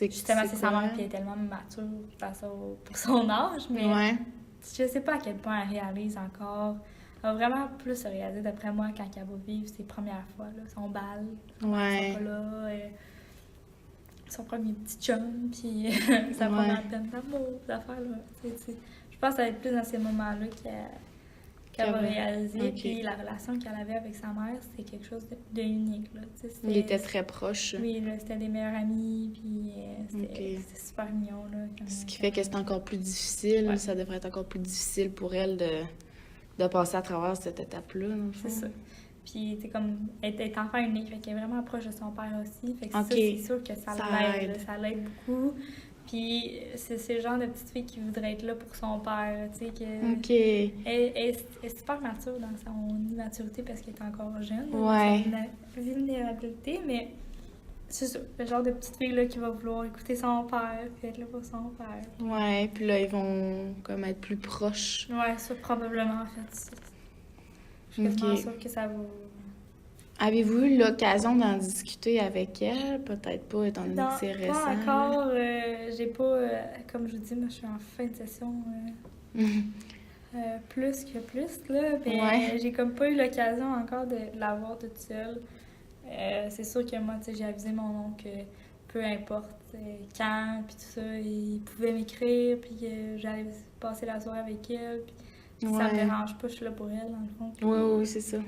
justement, c'est sa mère qui est tellement mature pour son âge, mais je sais pas à quel point elle réalise encore. Elle va vraiment plus se réaliser, d'après moi, quand elle va vivre ses premières fois, là, son bal, son là, son premier petit chum, puis sa première peine d'amour, ces affaires-là. Je pense que ça va être plus dans ces moments-là qu'elle va réaliser. Puis la relation qu'elle avait avec sa mère, c'était quelque chose de unique. Là. Il était très proche. Oui, là, c'était des meilleurs amis, puis c'était super mignon. Là, ce qui fait que c'est encore plus difficile. Ouais. Ça devrait être encore plus difficile pour elle de passer à travers cette étape-là. C'est ça. Puis, c'est comme, elle est enfant unique, fait qu'elle est vraiment proche de son père aussi. Fait que ça, c'est sûr que ça l'aide. Ça l'aide beaucoup. Puis c'est le genre de petite fille qui voudrait être là pour son père, tu sais, elle est super mature dans son immaturité parce qu'elle est encore jeune, dans sa vulnérabilité, mais c'est ça, le genre de petite fille là qui va vouloir écouter son père, puis être là pour son père. Ouais, puis là, ils vont comme être plus proches. Ouais, ça probablement, en fait. Je suis quasiment sûre que ça va... Avez-vous eu l'occasion d'en discuter avec elle? Peut-être pas, étant donné que c'est récent. Pas encore. J'ai pas... comme je vous dis, moi, je suis en fin de session. Plus que plus, là. Mais j'ai comme pas eu l'occasion encore de la voir toute seule. C'est sûr que moi, tu sais, j'ai avisé mon oncle que peu importe quand, puis tout ça, il pouvait m'écrire, puis que j'allais passer la soirée avec elle. Puis ça me dérange pas, je suis là pour elle, dans le fond. Puis, oui, c'est ça.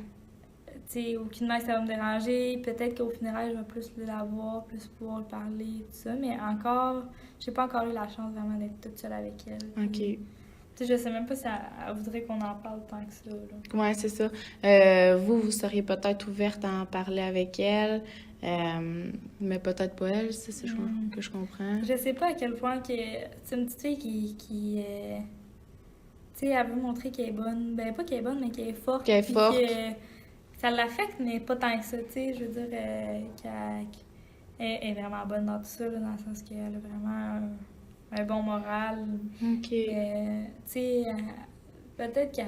Tu sais, aucunement ça va me déranger. Peut-être qu'au funérailles, je vais plus la voir, plus pouvoir parler, tout ça. Mais encore, j'ai pas encore eu la chance vraiment d'être toute seule avec elle. OK. Tu sais, je sais même pas si elle voudrait qu'on en parle tant que ça, là. Ouais, c'est ça. Vous seriez peut-être ouverte à en parler avec elle. Mais peut-être pas elle, c'est ça que je comprends. Je sais pas à quel point que c'est une petite fille qui tu sais, elle veut montrer qu'elle est bonne. Ben, pas qu'elle est bonne, mais qu'elle est forte. Qu'elle est puis forte. que ça l'affecte, mais pas tant que ça, tu sais. Je veux dire, qu'elle est vraiment bonne dans tout ça, là, dans le sens qu'elle a vraiment un bon moral. OK. Tu sais, peut-être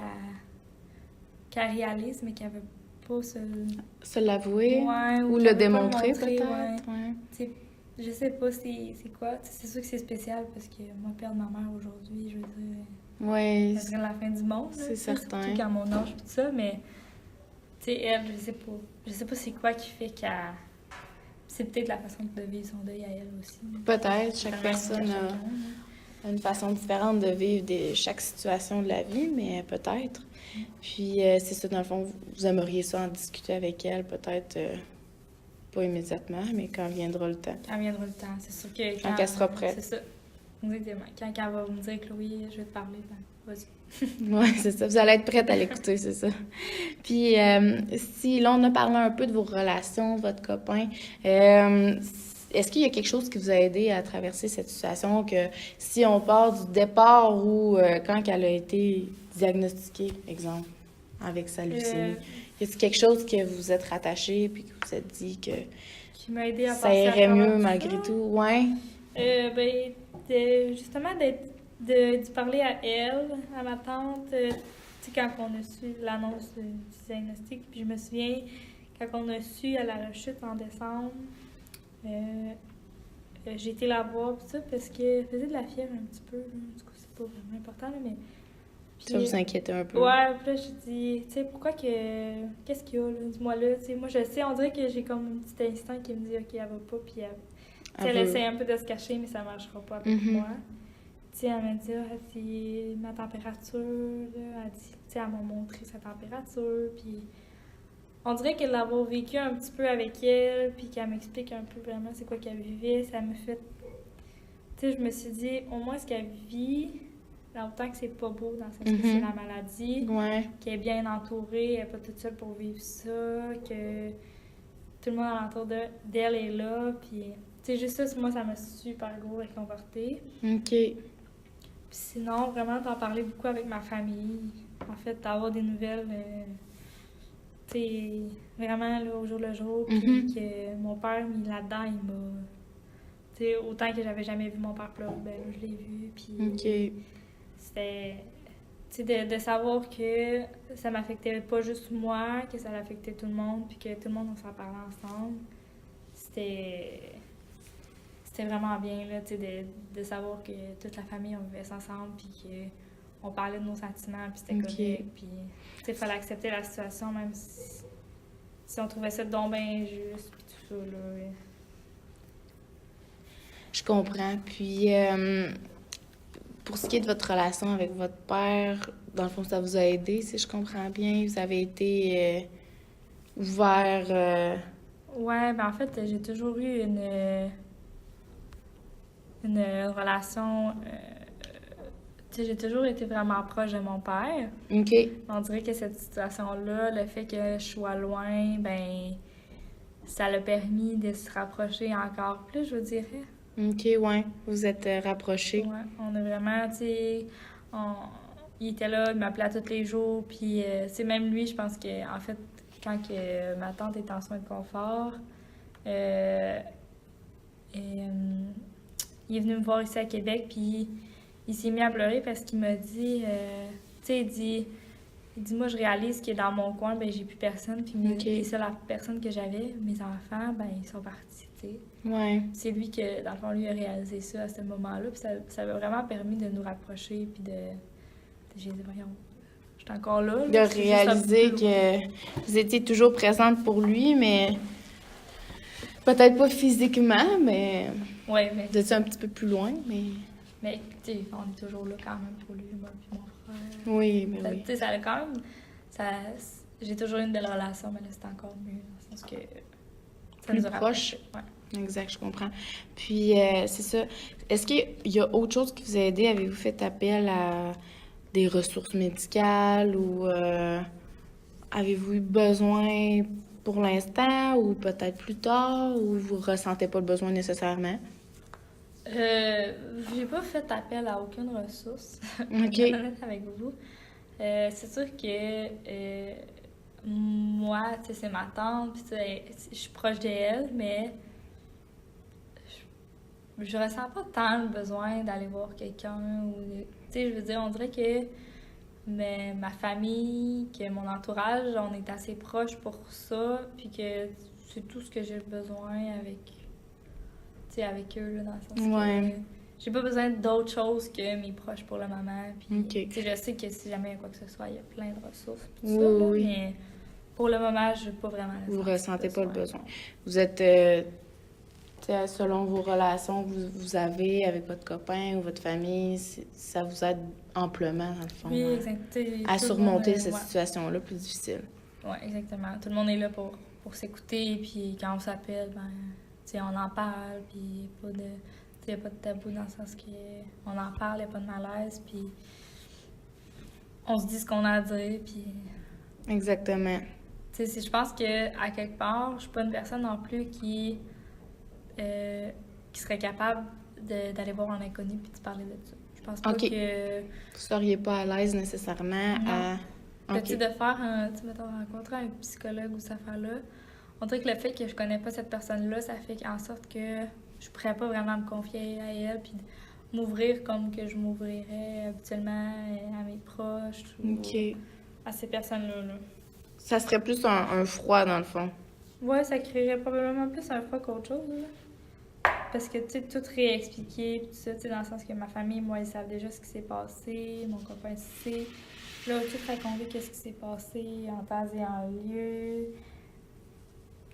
qu'elle réalise, mais qu'elle veut pas Se l'avouer Ouais, ou qu'elle le veut pas démontrer, montrer, peut-être. ouais. Ouais. Tu sais, je sais pas c'est quoi. Tu sais, c'est sûr que c'est spécial parce que moi, perdre ma mère aujourd'hui, je veux dire, Ouais, ça serait la fin du monde. Là, c'est certain. Surtout qu'à mon âge, tout ça, mais tu sais, elle, je sais pas. Je sais pas c'est quoi qui fait qu'elle. C'est peut-être la façon de vivre son deuil à elle aussi. Peut-être, chaque Ça personne reste à a chacun, là. une façon différente de vivre chaque situation de la vie, mais peut-être. Puis c'est ça, dans le fond, vous aimeriez ça en discuter avec elle, peut-être pas immédiatement, mais quand viendra le temps. Quand viendra le temps, c'est sûr que Quand elle sera prête. C'est ça. Exactement. Quand elle va me dire, Chloé, je vais te parler, ben, vas-y. Oui, c'est ça. Vous allez être prête à l'écouter, c'est ça. Puis, si là, on a parlé un peu de vos relations, de votre copain, est-ce qu'il y a quelque chose qui vous a aidé à traverser cette situation, que si on part du départ ou quand elle a été diagnostiquée, exemple, avec sa leucémie, y a-t-il quelque chose que vous êtes rattaché puis que vous êtes dit que Qui m'a aidé à ça passer à irait travers mieux tout malgré ça? tout? Ouais. Ben, justement, d'y parler à elle, à ma tante, tu sais, quand on a su l'annonce du diagnostic, puis je me souviens, quand on a su à la rechute en décembre, j'ai été la voir, tout ça, parce qu'elle faisait de la fièvre un petit peu, là. Du coup, c'est pas vraiment important, là, mais... Ça vous inquiétait un peu? Ouais, puis là, j'ai dit, tu sais, pourquoi que... Qu'est-ce qu'il y a, là? Dis-moi là, tu sais, moi, je sais, on dirait que j'ai comme un petit instinct qui me dit, OK, elle va pas, puis elle... Tu sais, elle essaie un peu de se cacher, mais ça marchera pas avec moi. Tu sais, elle m'a dit, ah, c'est ma température, là. Elle dit, tu sais, elle m'a montré sa température, puis on dirait qu'elle l'avoir vécu un petit peu avec elle, puis qu'elle m'explique un peu vraiment c'est quoi qu'elle vivait, ça me fait... Tu sais, je me suis dit, au moins, ce qu'elle vit, autant que c'est pas beau dans le sens que c'est la maladie, qu'elle est bien entourée, elle n'est pas toute seule pour vivre ça, que tout le monde alentour d'elle est là, puis... Tu sais, juste ça, moi, ça m'a super gros réconforté. OK. Puis sinon, vraiment, d'en parler beaucoup avec ma famille. En fait, d'avoir des nouvelles, tu sais, vraiment, là, au jour le jour. Puis que mon père, là-dedans, il m'a... Tu sais, autant que j'avais jamais vu mon père pleurer, ben là, je l'ai vu. Puis c'était... Tu sais, de savoir que ça m'affectait pas juste moi, que ça l'affectait tout le monde, puis que tout le monde, on s'en parlait ensemble. C'était vraiment bien, là, tu sais, de savoir que toute la famille, on vivait ça ensemble, puis qu'on parlait de nos sentiments, puis c'était correct, puis, tu sais, il fallait accepter la situation, même si on trouvait ça donc bien injuste, puis tout ça, là. Je comprends. Puis, pour ce qui est de votre relation avec votre père, dans le fond, ça vous a aidé, si je comprends bien? Vous avez été ouvert... Ouais, ben en fait, j'ai toujours eu une relation... tu sais, j'ai toujours été vraiment proche de mon père. OK. On dirait que cette situation-là, le fait que je sois loin, ben ça l'a permis de se rapprocher encore plus, je vous dirais. OK, ouais. Vous êtes rapprochés. Ouais, on a vraiment, tu sais... Il était là, il m'appelait à tous les jours, puis c'est même lui, je pense que, en fait, quand ma tante était en soins de confort, il est venu me voir ici à Québec, puis il s'est mis à pleurer parce qu'il m'a dit, tu sais, il dit, moi, je réalise que dans mon coin, ben j'ai plus personne, puis les seules personnes que j'avais, mes enfants, ben ils sont partis, tu sais. Ouais. C'est lui que, dans le fond, lui a réalisé ça à ce moment-là, puis ça m'a vraiment permis de nous rapprocher, puis j'ai dit, voyons, je suis encore là. De réaliser que vous étiez toujours présente pour lui, mais peut-être pas physiquement, mais... Ouais, mais... Vous étiez un petit peu plus loin, mais... Mais, tu sais, on est toujours là quand même pour lui, moi puis mon frère. Oui, mais oui. Tu sais, ça a quand même... J'ai toujours eu une belle relation, mais là, c'est encore mieux, dans le sens que... Ça plus nous a proche. Ouais. Exact, je comprends. Puis, c'est ça. Est-ce qu'il y a autre chose qui vous a aidé? Avez-vous fait appel à des ressources médicales ou avez-vous eu besoin pour l'instant ou peut-être plus tard ou vous ressentez pas le besoin nécessairement? J'ai pas fait appel à aucune ressource, OK. je vais être honnête avec vous. C'est sûr que moi, tu sais, c'est ma tante, puis tu sais, je suis proche d'elle, mais je ressens pas tant le besoin d'aller voir quelqu'un ou tu sais, je veux dire, on dirait que ma famille, que mon entourage, on est assez proches pour ça, puis que c'est tout ce que j'ai besoin avec, tu sais, avec eux, là, dans le sens Ouais. que j'ai pas besoin d'autre chose que mes proches pour le moment, puis OK. tu sais, je sais que si jamais il y a quoi que ce soit, il y a plein de ressources, puis Oui, tout ça, là, oui. mais pour le moment, je n'ai pas vraiment Vous ressentez pas le besoin. ouais. Vous êtes, tu sais, selon vos relations que vous avez avec votre copain ou votre famille, ça vous aide amplement, dans le fond, Oui, exact. Tu sais, à tout le surmonter monde, cette ouais. situation-là plus difficile. Oui, exactement. Tout le monde est là pour s'écouter, puis quand on s'appelle, ben, tu sais, on en parle, puis pas de, tu sais, y a pas de tabou dans le sens qu'on en parle, il n'y a pas de malaise, puis on se dit ce qu'on a à dire, puis Exactement. tu sais, je pense que à quelque part, je suis pas une personne non plus qui serait capable d'aller voir un inconnu puis de parler de ça. Je pense pas OK. que Vous seriez pas à l'aise nécessairement à... tu sais, OK. de faire tu sais, mettons, rencontrer un psychologue ou cette affaire-là, on dirait que le fait que je connais pas cette personne-là, ça fait en sorte que je pourrais pas vraiment me confier à elle puis m'ouvrir comme que je m'ouvrirais habituellement à mes proches ou OK. à ces personnes-là. Là. Ça serait plus un froid, dans le fond. Ouais, ça créerait probablement plus un froid qu'autre chose. Là. Parce que, tu sais, tout réexpliquer, puis tout ça, tu sais, dans le sens que ma famille, moi, ils savent déjà ce qui s'est passé, mon copain sait. Là, tout raconter qu'est-ce qui s'est passé en temps et en lieu.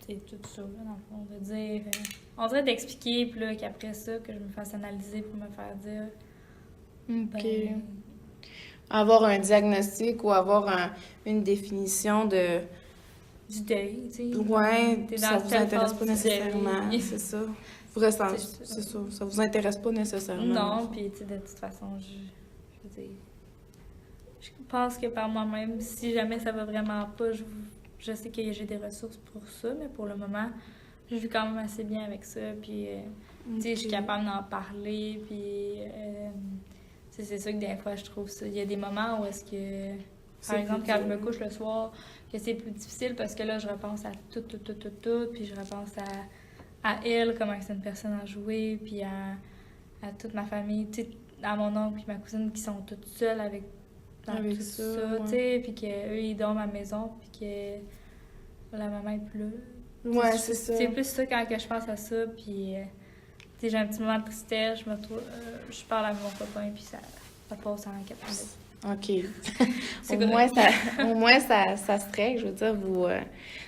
C'est tout ça, là, dans le fond, de dire... on dirait d'expliquer, puis là, qu'après ça, que je me fasse analyser pour me faire dire... OK. Ben, Avoir un diagnostic ou avoir une définition de... du deuil, tu sais. Ouais, T'es ça dans vous telle intéresse phase pas du nécessairement, deuil. c'est ça. Vous ressentez, C'est ça. c'est ça, ça vous intéresse pas nécessairement. Non, puis tu sais, de toute façon, je veux dire, je pense que par moi-même, si jamais ça va vraiment pas, je sais que j'ai des ressources pour ça, mais pour le moment, je vis quand même assez bien avec ça, puis tu sais, je suis Ok. capable d'en parler, puis tu sais, c'est sûr que des fois, je trouve ça, il y a des moments où est-ce que, C'est par exemple, plus quand je dur. me couche le soir, que c'est plus difficile parce que là, je repense à tout, puis je repense à elle, comment c'est une personne à jouer, puis à toute ma famille, tu sais, à mon oncle et ma cousine qui sont toutes seules dans Avec tout ça, ça, ouais. tu sais, puis qu'eux, ils dorment à la maison, puis que la maman est plus là. Ouais, Tu sais, c'est ça. C'est plus ça quand que je pense à ça, puis tu sais, j'ai un petit moment de tristesse, je parle à mon copain, puis ça passe en 4 minutes. OK. C'est Au moins, ça se règle. Je veux dire,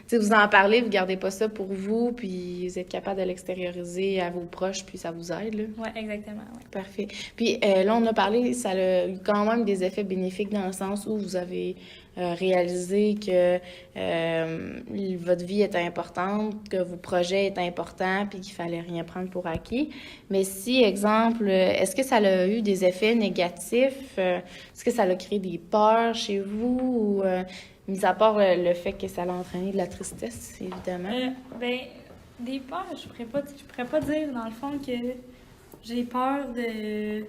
tu sais, vous en parlez, vous gardez pas ça pour vous, puis vous êtes capable de l'extérioriser à vos proches, puis ça vous aide, là. Ouais, exactement, ouais. Parfait. Puis là, on a parlé, ça a eu quand même des effets bénéfiques dans le sens où vous avez réalisé que votre vie était importante, que vos projets étaient importants, puis qu'il fallait rien prendre pour acquis. Mais si, exemple, est-ce que ça a eu des effets négatifs? Est-ce que ça a créé des peurs chez vous? Ou, mis à part le fait que ça a entraîné de la tristesse, évidemment. Ben, des peurs, je pourrais pas dire dans le fond que j'ai peur de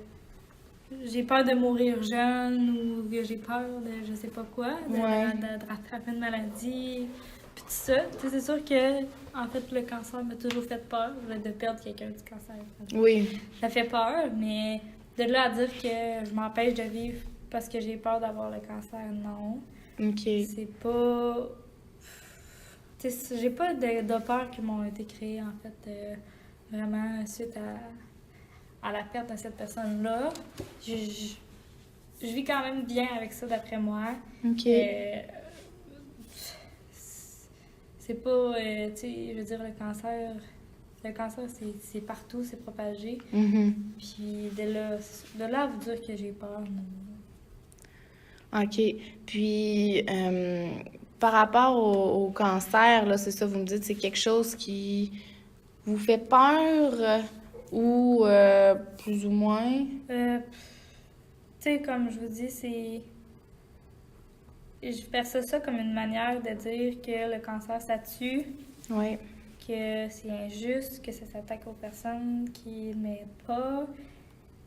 mourir jeune ou que j'ai peur de je sais pas quoi, de rattraper une maladie, puis tout ça. Tu sais, c'est sûr que en fait le cancer m'a toujours fait peur, de perdre quelqu'un du cancer. Oui. Ça fait peur, mais de là à dire que je m'empêche de vivre parce que j'ai peur d'avoir le cancer, non. OK. C'est pas. Tu sais, j'ai pas de peurs qui m'ont été créées, en fait, vraiment suite à la perte de cette personne-là. Je vis quand même bien avec ça, d'après moi. OK. C'est pas. Tu sais, je veux dire, le cancer, c'est partout, c'est propagé. Mhm. Puis de là à vous dire que j'ai peur, non. OK. Puis, par rapport au cancer, là, c'est ça, vous me dites, c'est quelque chose qui vous fait peur ou plus ou moins? Tu sais, comme je vous dis, c'est. je perçois ça comme une manière de dire que le cancer, ça tue, Oui. que c'est injuste, que ça s'attaque aux personnes qui ne méritent pas.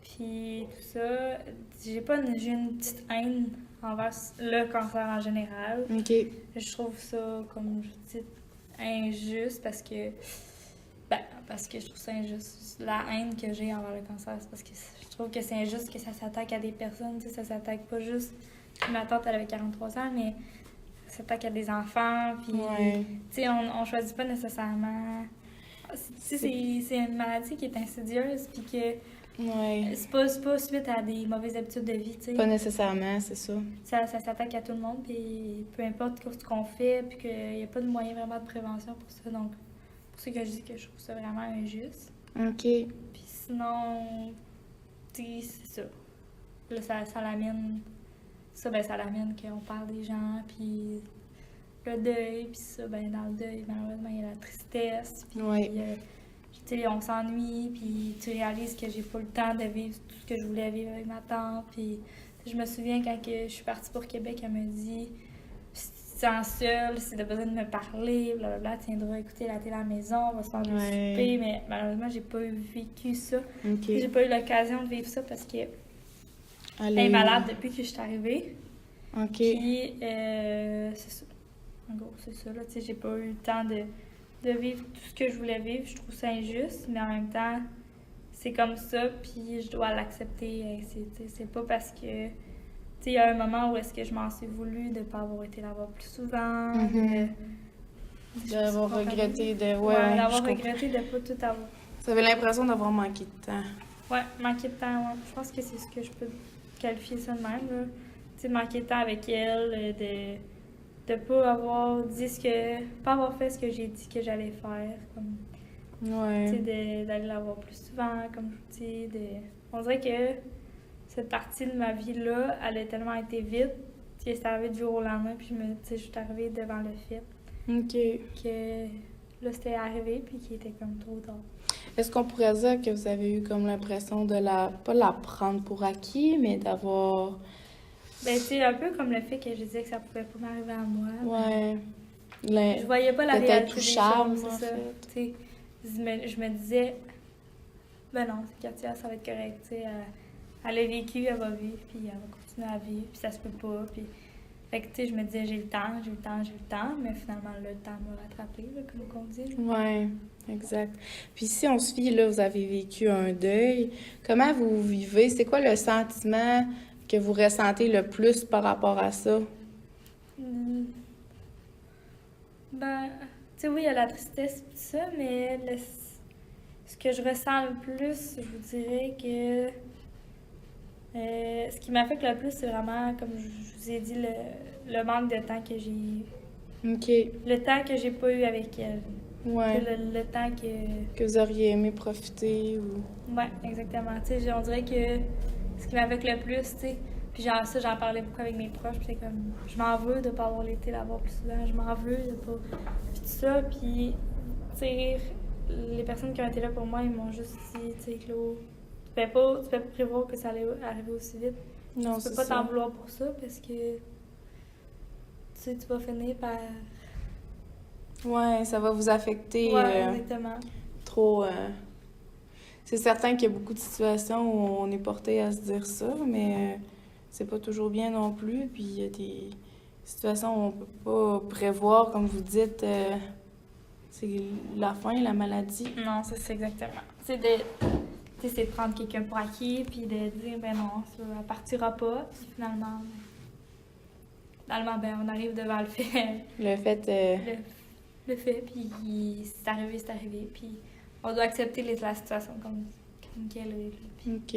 Puis tout ça, j'ai une petite haine envers le cancer en général. OK. Je trouve ça, comme je dis, injuste parce que je trouve ça injuste. La haine que j'ai envers le cancer, c'est parce que je trouve que c'est injuste que ça s'attaque à des personnes. Tu sais, ça s'attaque pas juste... Ma tante, elle avait 43 ans, mais ça s'attaque à des enfants. Puis, Ouais. tu sais, on choisit pas nécessairement... Tu sais, c'est une maladie qui est insidieuse, puis que Ouais. c'est pas suite à des mauvaises habitudes de vie, tu sais. Pas nécessairement, c'est ça. Ça s'attaque à tout le monde, puis peu importe ce qu'on fait, puis qu'il n'y a pas de moyen vraiment de prévention pour ça. Donc, pour ça que je dis que je trouve ça vraiment injuste. OK. Puis sinon, tu sais, c'est ça. Là, ça l'amène... ça l'amène qu'on parle des gens, puis le deuil, puis ça, ben dans le deuil, malheureusement, il y a la tristesse, puis Ouais. tu sais, on s'ennuie, puis tu réalises que j'ai pas le temps de vivre tout ce que je voulais vivre avec ma tante, puis je me souviens quand je suis partie pour Québec, elle me dit « Si tu te sens seule, si t'as besoin de me parler, blablabla, tu viendras écouter la télé à la maison, on va se faire du Ouais. souper. » Mais malheureusement, j'ai pas vécu ça. OK. J'ai pas eu l'occasion de vivre ça parce que elle Allez. est malade depuis que je suis arrivée. OK. Puis, c'est ça. En gros, c'est ça. Là, tu sais, j'ai pas eu le temps de vivre tout ce que je voulais vivre. Je trouve ça injuste, mais en même temps, c'est comme ça, puis je dois l'accepter. C'est pas parce que... Tu sais, il y a un moment où est-ce que je m'en suis voulu de pas avoir été là-bas plus souvent, Mhm. de... D'avoir regretté de... Ouais, d'avoir je comprends. regretté de pas tout avoir. Vous avez l'impression d'avoir manqué de temps. Ouais, manquer de temps, ouais. Je pense que c'est ce que je peux qualifier ça de même, là. Tu sais, manquer de temps avec elle, de pas avoir dit pas avoir fait ce que j'ai dit que j'allais faire, comme, tu sais, Ouais. d'aller la voir plus souvent, comme je vous dis, on dirait que cette partie de ma vie-là, elle a tellement été vite, que c'est arrivé du jour au lendemain, puis tu sais, je suis arrivée devant le fait, OK. que là, c'était arrivé, puis qu'il était comme trop tard. Est-ce qu'on pourrait dire que vous avez eu comme l'impression de pas la prendre pour acquis, mais d'avoir... Ben, c'est un peu comme le fait que je disais que ça pouvait pas m'arriver à moi. Ouais. Je voyais pas la Peut-être réalité des touchable, choses, en c'est ça. fait. Tu sais, je me disais, ben non, c'est Katia, ça va être correct. Tu sais, elle a vécu, elle va vivre, puis elle va continuer à vivre, puis ça se peut pas. Puis... Fait que, tu sais, je me disais, j'ai le temps, mais finalement, le temps m'a rattrapé, là, comme on dit. Ouais, exact. Puis si on se fie, là, vous avez vécu un deuil, comment vous vivez? C'est quoi le sentiment que vous ressentez le plus par rapport à ça? Hmm. Ben, tu sais, oui, il y a la tristesse et tout ça, mais ce que je ressens le plus, je vous dirais que ce qui m'affecte le plus, c'est vraiment, comme je vous ai dit, le manque de temps que j'ai... OK. Le temps que j'ai pas eu avec elle. Ouais. Le temps que... Que vous auriez aimé profiter ou... Ouais, exactement. Tu sais, on dirait que ce qui m'affecte le plus, tu sais, puis genre ça, j'en parlais beaucoup avec mes proches, puis c'est comme, je m'en veux de pas avoir été là-bas plus souvent, je m'en veux de pas... Puis tout ça, puis, tu sais, les personnes qui ont été là pour moi, ils m'ont juste dit, tu sais, Claude, tu peux pas prévoir que ça allait arriver aussi vite. Non, Tu c'est peux pas ça. t'en vouloir pour ça, parce que, tu sais, tu vas finir par... Ouais, ça va vous affecter Ouais, exactement. trop... C'est certain qu'il y a beaucoup de situations où on est porté à se dire ça, mais c'est pas toujours bien non plus. Puis il y a des situations où on peut pas prévoir, comme vous dites, c'est la fin, la maladie. Non, ça, c'est exactement. C'est de prendre quelqu'un pour acquis, puis de dire, ben non, ça, elle partira pas, puis finalement, ben, on arrive devant le fait. Le fait... Le fait, puis c'est arrivé, puis on doit accepter la situation comme qu'elle est. Puis... OK.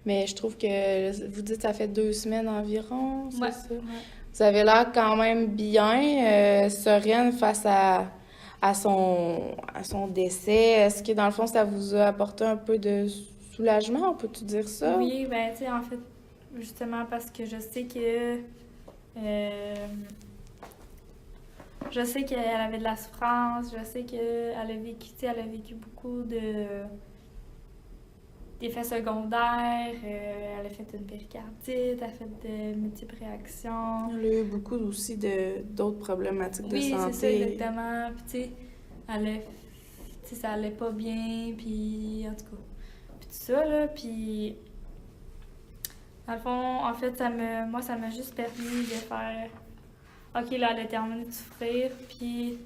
Mais je trouve que vous dites que ça fait 2 semaines environ, c'est Ouais, ça? ouais. Vous avez l'air quand même bien, sereine face à son décès. Est-ce que dans le fond, ça vous a apporté un peu de soulagement, on peut-tu dire ça? Oui, ben tu sais, en fait, justement parce que je sais que qu'elle avait de la souffrance, je sais qu'elle a vécu, tu sais, elle a vécu beaucoup d'effets secondaires, elle a fait une péricardite, elle a fait de multiples réactions. Elle a eu beaucoup aussi d'autres problématiques de santé. Oui, c'est ça, exactement. Puis, tu sais, ça allait pas bien, puis en tout cas. Puis tout ça, là, puis... Dans le fond, en fait, ça m'a juste permis de faire... OK, là, elle a terminé de souffrir, puis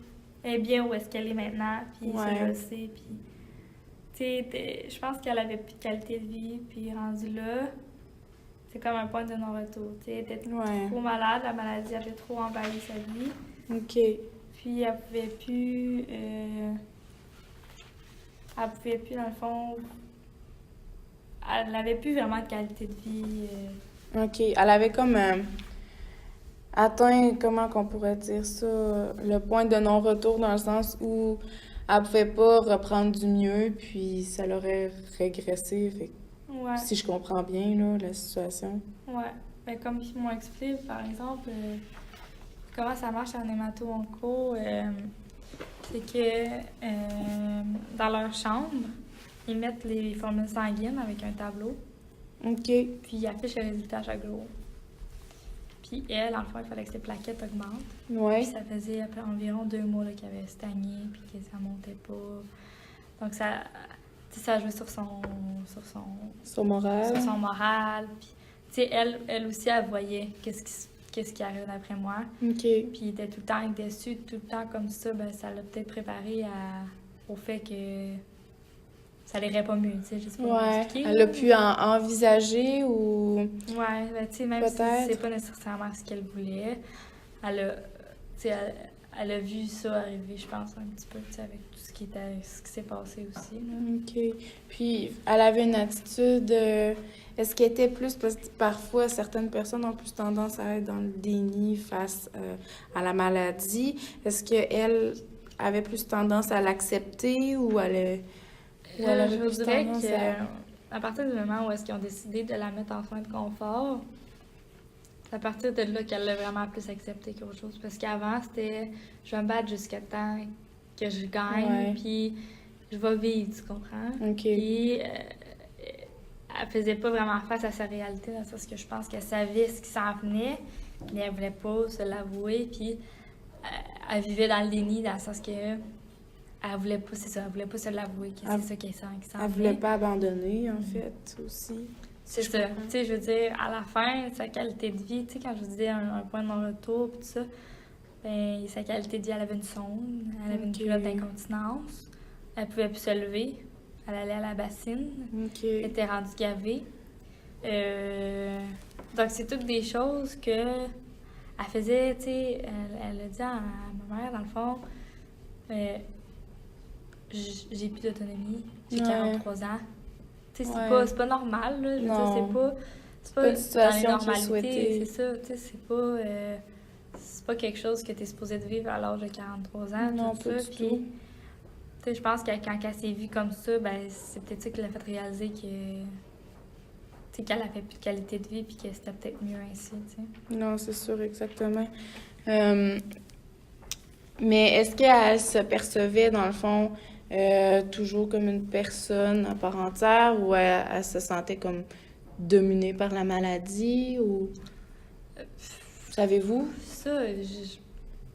elle est bien où est-ce qu'elle est maintenant, puis ça, je le sais, puis... Tu sais, je pense qu'elle avait plus de qualité de vie, puis rendu là, c'est comme un point de non-retour. Tu sais, elle était trop malade, la maladie avait trop envahi sa vie. OK. Puis elle pouvait plus, dans le fond, elle n'avait plus vraiment de qualité de vie. OK. Elle avait comme atteint, comment qu'on pourrait dire ça, le point de non-retour dans le sens où elle pouvait pas reprendre du mieux, puis ça l'aurait régressé. Fait que, Ouais. si je comprends bien, là, la situation. Ouais. Ben, comme ils m'ont expliqué, par exemple, comment ça marche en hémato-onco, c'est que dans leur chambre, ils mettent les formules sanguines avec un tableau, OK. puis ils affichent le résultat chaque jour. Puis elle, dans le fond, il fallait que ses plaquettes augmentent. Ouais. Puis ça faisait après environ 2 mois là, qu'elle avait stagné, puis que ça montait pas. Donc ça jouait sur son moral. sur son moral. Puis, tu sais, elle aussi, elle voyait qu'est-ce qui arrive d'après moi. OK. Puis elle était tout le temps déçue, tout le temps comme ça, ben ça l'a peut-être préparée au fait que ça n'irait pas mieux, tu sais, juste pour m'expliquer. Elle a pu envisager ou... Ouais, ben tu sais, même si peut-être. c'est pas nécessairement ce qu'elle voulait, elle a, tu sais, elle a vu ça arriver, je pense, un petit peu, tu sais, avec tout ce qui s'est passé aussi, là. OK. Puis, elle avait une attitude... est-ce qu'elle était plus... Parce que parfois, certaines personnes ont plus tendance à être dans le déni face à la maladie. Est-ce qu'elle avait plus tendance à l'accepter ou Je vous dirais qu'à partir du moment où est-ce qu'ils ont décidé de la mettre en soins de confort, c'est à partir de là qu'elle l'a vraiment plus accepté qu'autre chose. Parce qu'avant, c'était « je vais me battre jusqu'à temps que je gagne, puis je vais vivre », tu comprends? OK. Puis elle faisait pas vraiment face à sa réalité, dans le sens que je pense qu'elle savait ce qui s'en venait, mais elle voulait pas se l'avouer, puis elle vivait dans le déni, dans le sens que elle voulait pas, c'est ça, elle voulait pas se l'avouer que c'est ça qui s'en venait. Elle voulait pas abandonner, en fait, aussi. C'est ça. Tu sais, je veux dire, à la fin, sa qualité de vie, tu sais, quand je vous disais un point de non-retour, tout ça, ben sa qualité de vie, elle avait une sonde, elle avait une culotte d'incontinence, elle pouvait plus se lever, elle allait à la bassine, elle était rendue gavée. Donc, c'est toutes des choses que elle faisait, tu sais, elle a dit à ma mère, dans le fond, j'ai plus d'autonomie, j'ai 43 ans. Tu sais, c'est pas normal, là. Je veux dire, c'est pas une situation dans les normalités, souhaitée. c'est ça, tu sais, c'est pas quelque chose que t'es supposé de vivre à l'âge de 43 ans, non, tout pas ça. du Puis, tout. tu sais, je pense que quand elle s'est vue comme ça, ben, c'est peut-être ça qui l'a fait réaliser que, tu sais, qu'elle avait plus de qualité de vie puis que c'était peut-être mieux ainsi, tu sais. Non, c'est sûr, exactement. Mais est-ce qu'elle se percevait, dans le fond, toujours comme une personne à part entière ou elle se sentait comme dominée par la maladie ou... Savez-vous? Ça,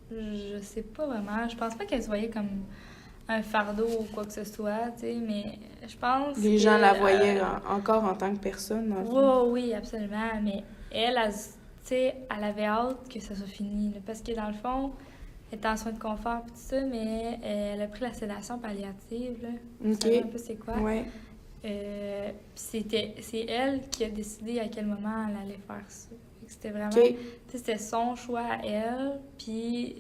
je sais pas vraiment. Je pense pas qu'elle se voyait comme un fardeau ou quoi que ce soit, tu sais, mais je pense Les gens la voyaient encore en tant que personne, dans le fond. Oui, absolument, mais elle tu sais, elle avait hâte que ça soit fini, là, parce que dans le fond, elle était en soins de confort et tout ça, mais elle a pris la sédation palliative, là. Vous savez un peu c'est quoi? Ouais. C'est elle qui a décidé à quel moment elle allait faire ça. C'était vraiment... C'était son choix à elle, puis...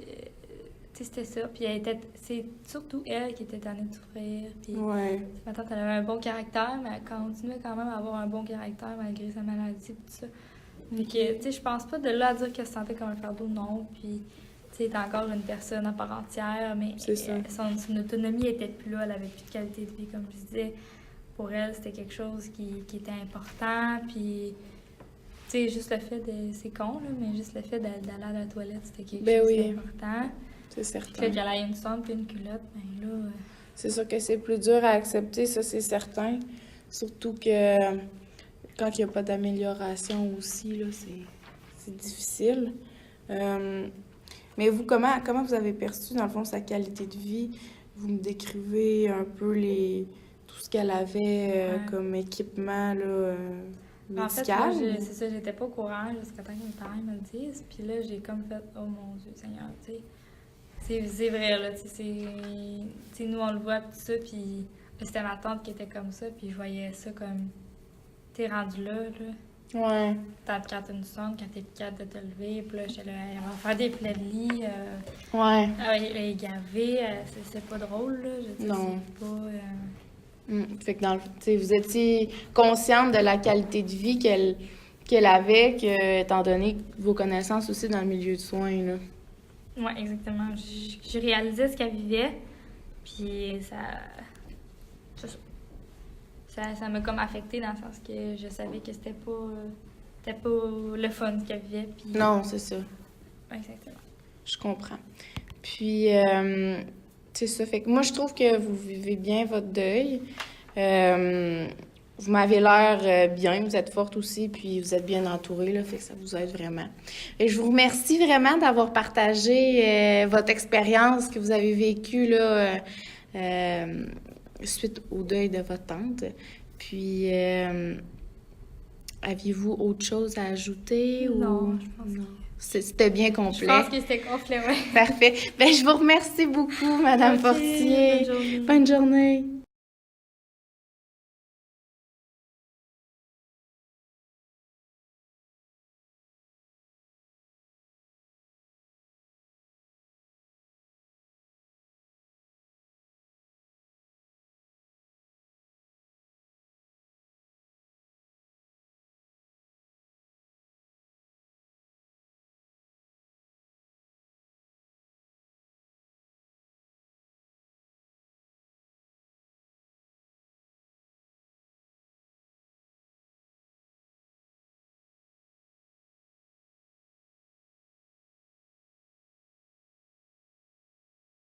c'était ça. Puis c'est surtout elle qui était tannée de souffrir. Puis ma tante, elle avait un bon caractère, mais elle continuait quand même à avoir un bon caractère malgré sa maladie et tout ça. Fait que, tu sais, je pense pas de là à dire qu'elle se sentait comme un fardeau, non. Puis, tu sais, elle était encore une personne à part entière, mais son autonomie était plus là. Elle avait plus de qualité de vie, comme je disais. Pour elle, c'était quelque chose qui était important. Puis, tu sais, juste le fait de... C'est con, là, mais juste le fait d'aller à la toilette, c'était quelque chose d'important. C'est certain. Fait qu'elle ait une sonde puis une culotte, ben là... C'est sûr que c'est plus dur à accepter, ça, c'est certain. Surtout que quand il n'y a pas d'amélioration aussi, là, c'est difficile. Mais vous, comment vous avez perçu, dans le fond, sa qualité de vie? Vous me décrivez un peu tout ce qu'elle avait Ouais. comme équipement là, En fait, moi, médical. c'est ça, j'étais pas au courant jusqu'à temps que mes parents me le disent. Puis là, j'ai comme fait, oh mon Dieu, Seigneur, tu sais. C'est vrai, là, tu sais, tu sais, nous, on le voit, tout ça, puis c'était ma tante qui était comme ça, puis je voyais ça comme, t'es rendu là, là. Ouais, Quand t'as une sonde, quand t'es plus capable de te lever, puis là, j'étais là, elle va faire des plaies de lit, ouais. elle est gavée, c'est pas drôle, là, je veux dire, Non. c'est pas... Fait que tu sais, vous étiez consciente de la qualité de vie qu'elle avait, étant donné vos connaissances aussi dans le milieu de soins, là. Ouais, exactement. Je réalisais ce qu'elle vivait, puis c'est ça. Ça m'a comme affectée dans le sens que je savais que c'était pas le fun ce qu'elle vivait, puis... Non, c'est ça. Exactement. Je comprends. Puis, c'est ça. Fait que moi, je trouve que vous vivez bien votre deuil. Vous m'avez l'air bien, vous êtes forte aussi, puis vous êtes bien entourée, là, fait que ça vous aide vraiment. Et je vous remercie vraiment d'avoir partagé votre expérience que vous avez vécue là, suite au deuil de votre tante. Puis, aviez-vous autre chose à ajouter? Non, je pense Non. C'était bien Je complet. pense que c'était complet, ouais. Parfait. Ben, je vous remercie beaucoup, Madame Ok, Fortier. bonne journée. Bonne journée.